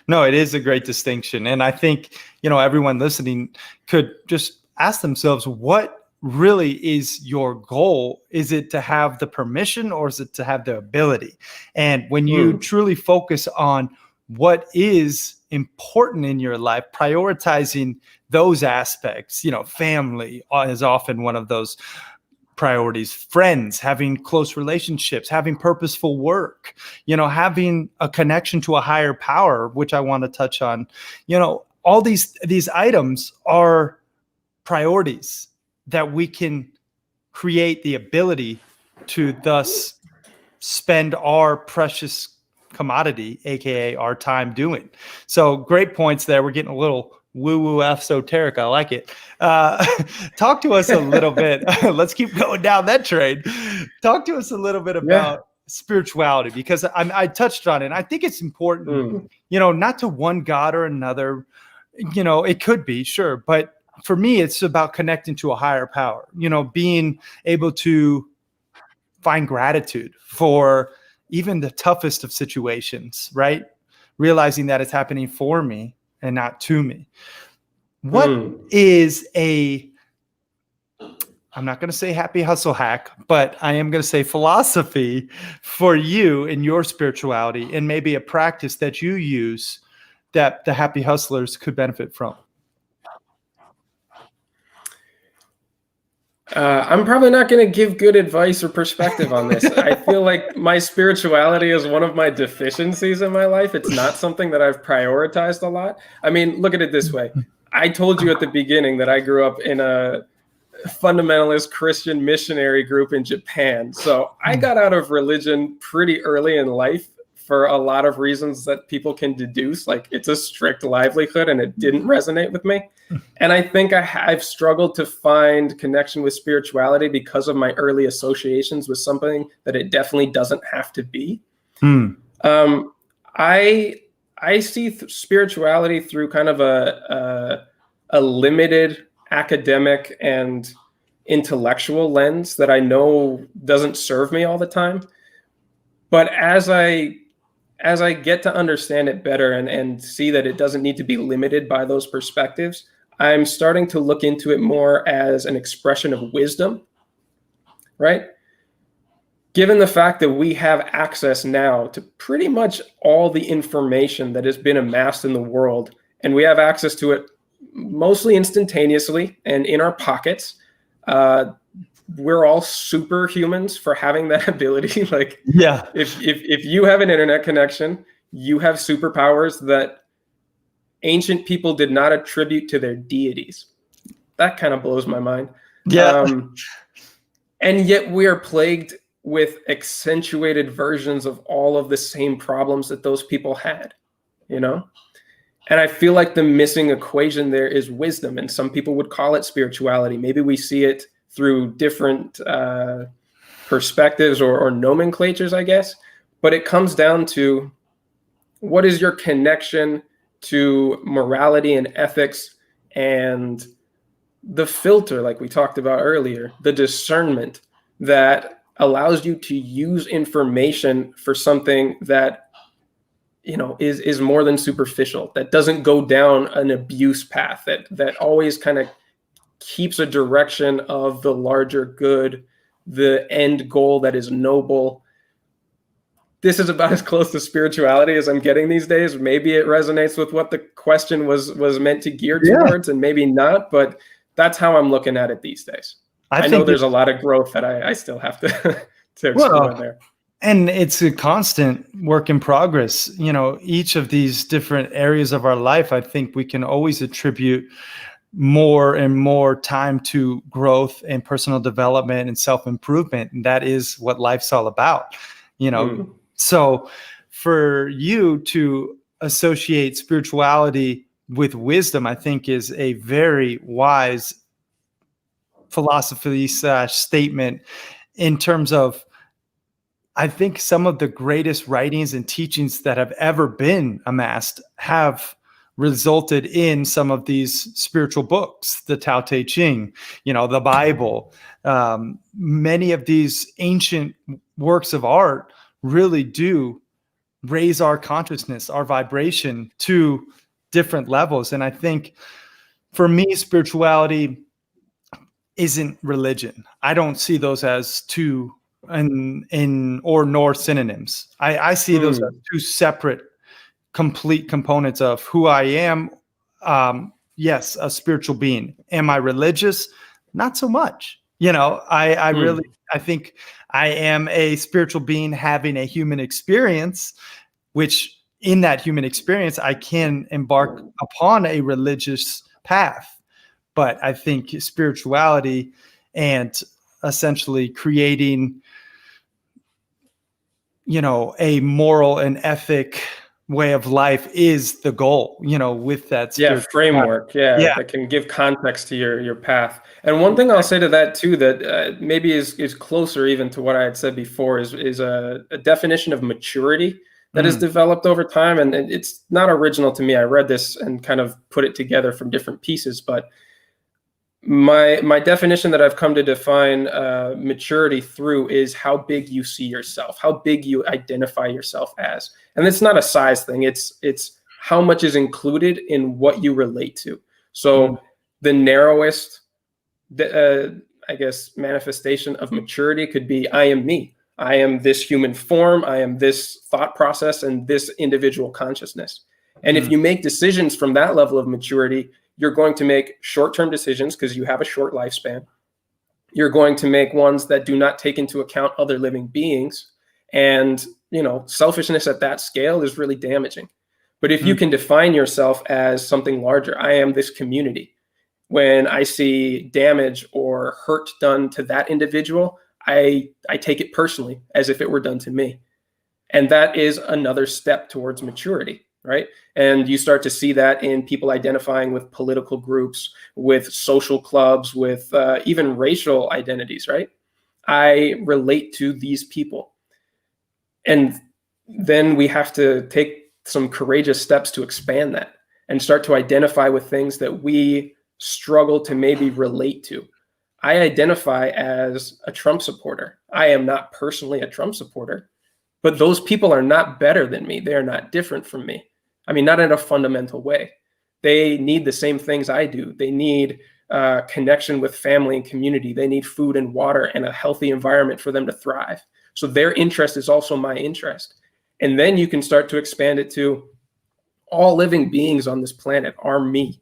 No, it is a great distinction, and I think everyone listening could just ask themselves, what really is your goal? Is it to have the permission, or is it to have the ability? And when you truly focus on what is important in your life, prioritizing those aspects, family is often one of those priorities, friends, having close relationships, having purposeful work, having a connection to a higher power, which I want to touch on. All these items are priorities that we can create the ability to thus spend our precious commodity, aka our time, doing. So great points there. We're getting a little woo-woo esoteric. I like it. Talk to us a little bit. Let's keep going down that train. Talk to us a little bit about spirituality, because I touched on it. I think it's important, not to one God or another. It could be, sure, but for me, it's about connecting to a higher power, being able to find gratitude for even the toughest of situations, realizing that it's happening for me and not to me. What is I'm not going to say happy hustle hack, but I am going to say philosophy for you in your spirituality, and maybe a practice that you use that the happy hustlers could benefit from? I'm probably not going to give good advice or perspective on this. I feel like my spirituality is one of my deficiencies in my life. It's not something that I've prioritized a lot. I mean, look at it this way. I told you at the beginning that I grew up in a fundamentalist Christian missionary group in Japan. So I got out of religion pretty early in life for a lot of reasons that people can deduce. Like, it's a strict livelihood, and it didn't resonate with me. And I think I've struggled to find connection with spirituality because of my early associations with something that it definitely doesn't have to be. I see spirituality through kind of a limited academic and intellectual lens that I know doesn't serve me all the time. But as I get to understand it better and see that it doesn't need to be limited by those perspectives, I'm starting to look into it more as an expression of wisdom, right? Given the fact that we have access now to pretty much all the information that has been amassed in the world, and we have access to it mostly instantaneously and in our pockets, we're all superhumans for having that ability. Like, if you have an internet connection, you have superpowers that ancient people did not attribute to their deities. That kind of blows my mind. And yet we are plagued with accentuated versions of all of the same problems that those people had, And I feel like the missing equation there is wisdom, and some people would call it spirituality. Maybe we see it through different perspectives or nomenclatures, I guess. But it comes down to, what is your connection to morality and ethics, and the filter, like we talked about earlier, the discernment that allows you to use information for something that, you know, is more than superficial, that doesn't go down an abuse path, that always kind of keeps a direction of the larger good, the end goal that is noble. This is about as close to spirituality as I'm getting these days. Maybe it resonates with what the question was meant to gear towards, and maybe not, but that's how I'm looking at it these days. I know there's a lot of growth that I still have to explore there. And it's a constant work in progress. You know, each of these different areas of our life, I think we can always attribute more and more time to growth and personal development and self-improvement. And that is what life's all about, you know. So for you to associate spirituality with wisdom, I think is a very wise philosophy / statement, in terms of, I think some of the greatest writings and teachings that have ever been amassed have resulted in some of these spiritual books, the Tao Te Ching, you know, the Bible. Many of these ancient works of art really do raise our consciousness, our vibration to different levels. And I think for me, spirituality isn't religion. I don't see those as two nor synonyms. I see those as two separate, complete components of who I am. Yes, a spiritual being. Am I religious? Not so much. You know, I think I am a spiritual being having a human experience, which in that human experience, I can embark upon a religious path. But I think spirituality and essentially creating, you know, a moral and ethic way of life is the goal, you know, with that framework, that can give context to your path. And one thing I'll say to that too, that maybe is closer even to what I had said before, is a definition of maturity that has developed over time. And it's not original to me. I read this and kind of put it together from different pieces, but my definition that I've come to define maturity through is how big you see yourself, how big you identify yourself as. And it's not a size thing. It's how much is included in what you relate to. So the narrowest, I guess, manifestation of maturity could be, I am me. I am this human form. I am this thought process and this individual consciousness. And if you make decisions from that level of maturity, you're going to make short-term decisions because you have a short lifespan. You're going to make ones that do not take into account other living beings. And, you know, selfishness at that scale is really damaging. But if you can define yourself as something larger, I am this community. When I see damage or hurt done to that individual, I take it personally as if it were done to me. And that is another step towards maturity. Right. And you start to see that in people identifying with political groups, with social clubs, with even racial identities. Right. I relate to these people. And then we have to take some courageous steps to expand that and start to identify with things that we struggle to maybe relate to. I identify as a Trump supporter. I am not personally a Trump supporter, but those people are not better than me. They are not different from me. I mean, not in a fundamental way. They need the same things I do. They need connection with family and community. They need food and water and a healthy environment for them to thrive. So their interest is also my interest. And then you can start to expand it to all living beings on this planet are me.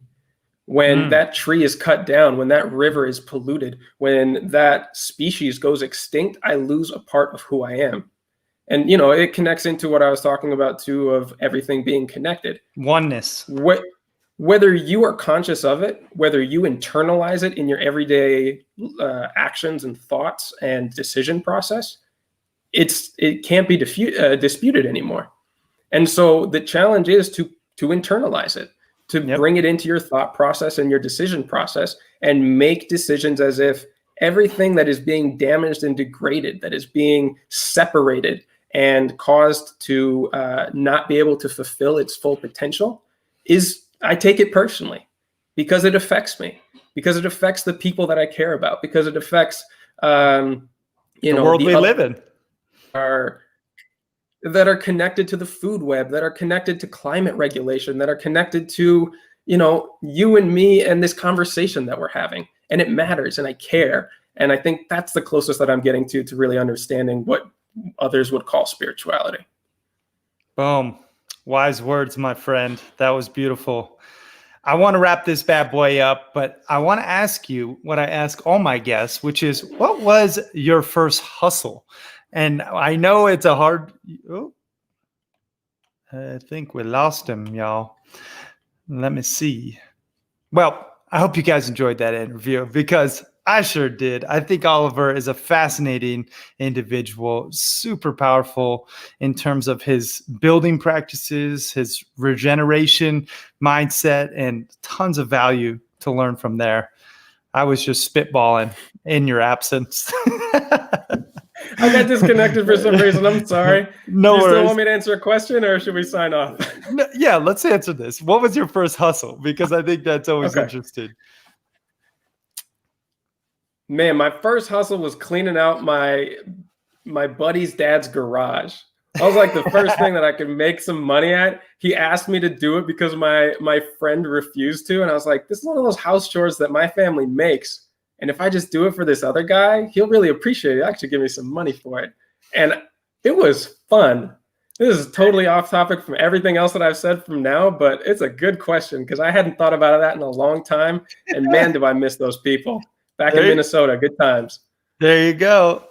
When that tree is cut down, when that river is polluted, when that species goes extinct, I lose a part of who I am. And, you know, it connects into what I was talking about, too, of everything being connected. Oneness. Whether you are conscious of it, whether you internalize it in your everyday actions and thoughts and decision process, it can't be disputed anymore. And so the challenge is to internalize it, to bring it into your thought process and your decision process and make decisions as if everything that is being damaged and degraded, that is being separated and caused to not be able to fulfill its full potential, I take it personally because it affects me, because it affects the people that I care about, because it affects The world we live in. That are connected to the food web, that are connected to climate regulation, that are connected to, you and me and this conversation that we're having. And it matters, and I care. And I think that's the closest that I'm getting to really understanding what others would call spirituality. Boom. Wise words, my friend. That was beautiful. I want to wrap this bad boy up, but I want to ask you what I ask all my guests, which is, what was your first hustle? And I know it's a hard... Oh, I think we lost him, y'all. Let me see. Well, I hope you guys enjoyed that interview, because I sure did. I think Oliver is a fascinating individual, super powerful in terms of his building practices, his regeneration mindset, and tons of value to learn from there. I was just spitballing in your absence. I got disconnected for some reason. I'm sorry. No worries. You still want me to answer a question, or should we sign off? No, yeah, let's answer this. What was your first hustle? Because I think that's always interesting. Man, my first hustle was cleaning out my buddy's dad's garage. I was like the first thing that I could make some money at. He asked me to do it because my friend refused to. And I was like, this is one of those house chores that my family makes. And if I just do it for this other guy, he'll really appreciate it. He'll actually give me some money for it. And it was fun. This is totally off topic from everything else that I've said from now, but it's a good question because I hadn't thought about that in a long time. And man, do I miss those people. Back in Minnesota, good times. There you go.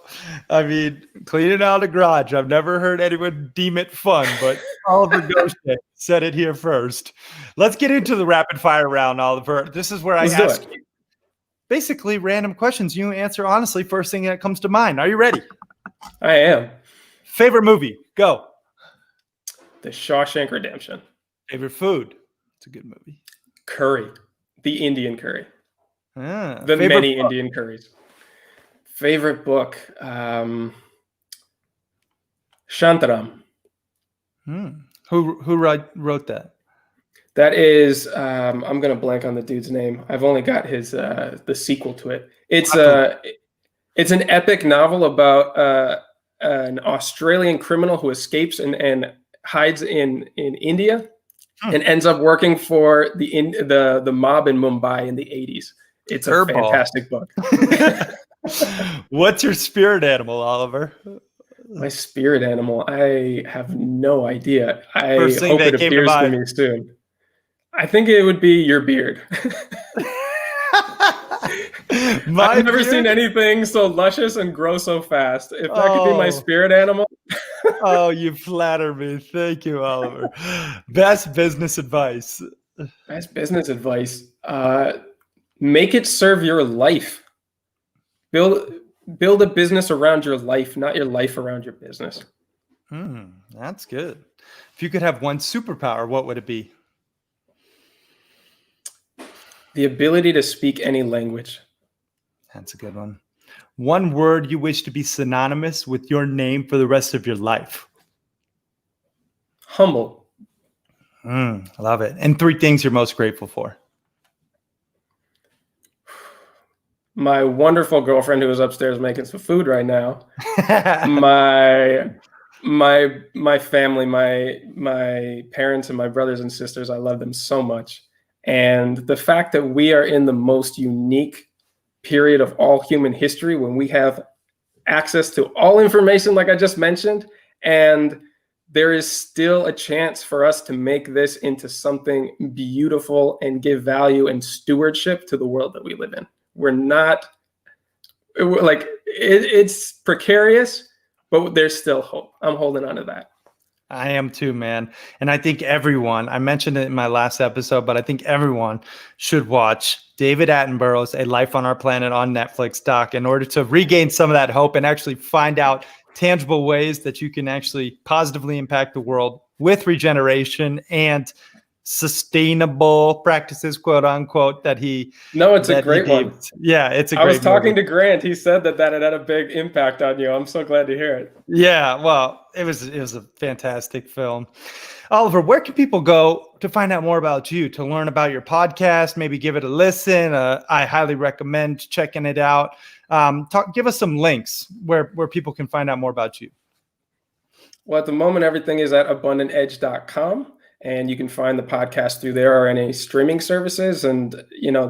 I mean, cleaning out a garage. I've never heard anyone deem it fun, but Oliver Goshey said it here first. Let's get into the rapid fire round, Oliver. This is where I ask you basically random questions. You answer honestly, first thing that comes to mind. Are you ready? I am. Favorite movie? Go. The Shawshank Redemption. Favorite food? It's a good movie. Curry. The Indian curry. The many book. Indian curries. Favorite book? Shantaram. Who wrote that? That is, I'm going to blank on the dude's name. I've only got his the sequel to it. It's an epic novel about an Australian criminal who escapes and hides in India and ends up working for the mob in Mumbai in the 80s. It's a fantastic book. What's your spirit animal, Oliver? My spirit animal? I have no idea. I hope it appears to me soon. I think it would be your beard. I've never seen anything so luscious and grow so fast. If that could be my spirit animal. Oh, you flatter me. Thank you, Oliver. Best business advice. Best business advice. Make it serve your life. Build a business around your life, not your life around your business. That's good. If you could have one superpower, what would it be? The ability to speak any language. That's a good one. One word you wish to be synonymous with your name for the rest of your life. Humble. Love it. And 3 things you're most grateful for. My wonderful girlfriend who is upstairs making some food right now. my family, my parents and my brothers and sisters, I love them so much. And the fact that we are in the most unique period of all human history when we have access to all information, like I just mentioned, and there is still a chance for us to make this into something beautiful and give value and stewardship to the world that we live in. It's precarious, but there's still hope. I'm holding on to that. I am too, man. And I think everyone, I mentioned it in my last episode, but I think everyone should watch David Attenborough's A Life on Our Planet on Netflix doc in order to regain some of that hope and actually find out tangible ways that you can actually positively impact the world with regeneration and sustainable practices, quote unquote, that he. No, it's a that he great one. gave. Yeah, it's a I was great talking movie. to Grant. He said that it had a big impact on you. I'm so glad to hear it. Yeah, well, it was a fantastic film. Oliver, where can people go to find out more about you, to learn about your podcast, maybe give it a listen? I highly recommend checking it out. Give us some links where people can find out more about you. Well, at the moment, everything is at abundantedge.com, and you can find the podcast through there or any streaming services. And,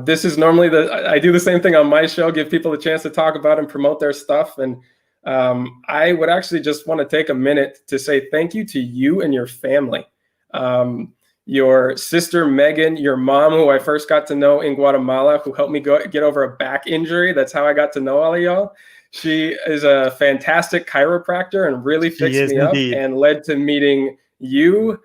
this is normally I do the same thing on my show, give people a chance to talk about and promote their stuff. And I would actually just want to take a minute to say thank you to you and your family. Your sister, Megan, your mom, who I first got to know in Guatemala, who helped me get over a back injury. That's how I got to know all of y'all. She is a fantastic chiropractor and really fixed me up and led to meeting you,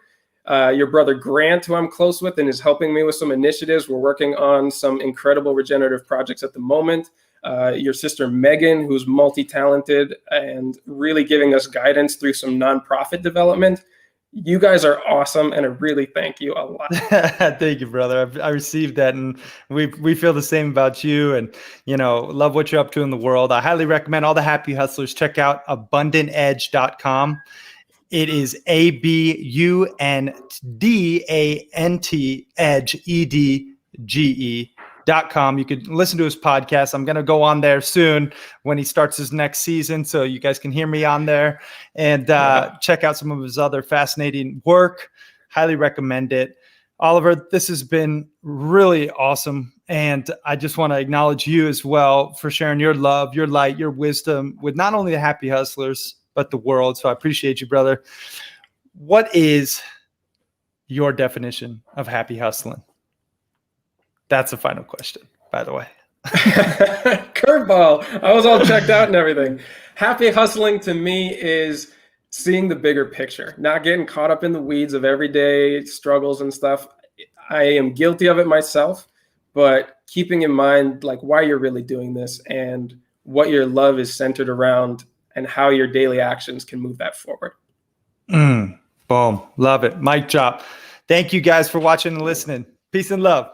your brother Grant, who I'm close with and is helping me with some initiatives. We're working on some incredible regenerative projects at the moment. Your sister Megan, who's multi-talented and really giving us guidance through some nonprofit development. You guys are awesome, and I really thank you a lot. Thank you, brother. I received that, and we feel the same about you, and love what you're up to in the world. I highly recommend all the happy hustlers check out abundantedge.com. It is ABUNDANT edge.com. You could listen to his podcast. I'm going to go on there soon when he starts his next season, so you guys can hear me on there and check out some of his other fascinating work. Highly recommend it. Oliver, this has been really awesome, and I just want to acknowledge you as well for sharing your love, your light, your wisdom with not only the happy hustlers but the world. So I appreciate you, brother. What is your definition of happy hustling? That's the final question, by the way. Curveball. I was all checked out and everything. Happy hustling to me is seeing the bigger picture, not getting caught up in the weeds of everyday struggles and stuff. I am guilty of it myself, but keeping in mind like why you're really doing this and what your love is centered around and how your daily actions can move that forward. Boom. Love it. Mic drop. Thank you guys for watching and listening. Peace and love.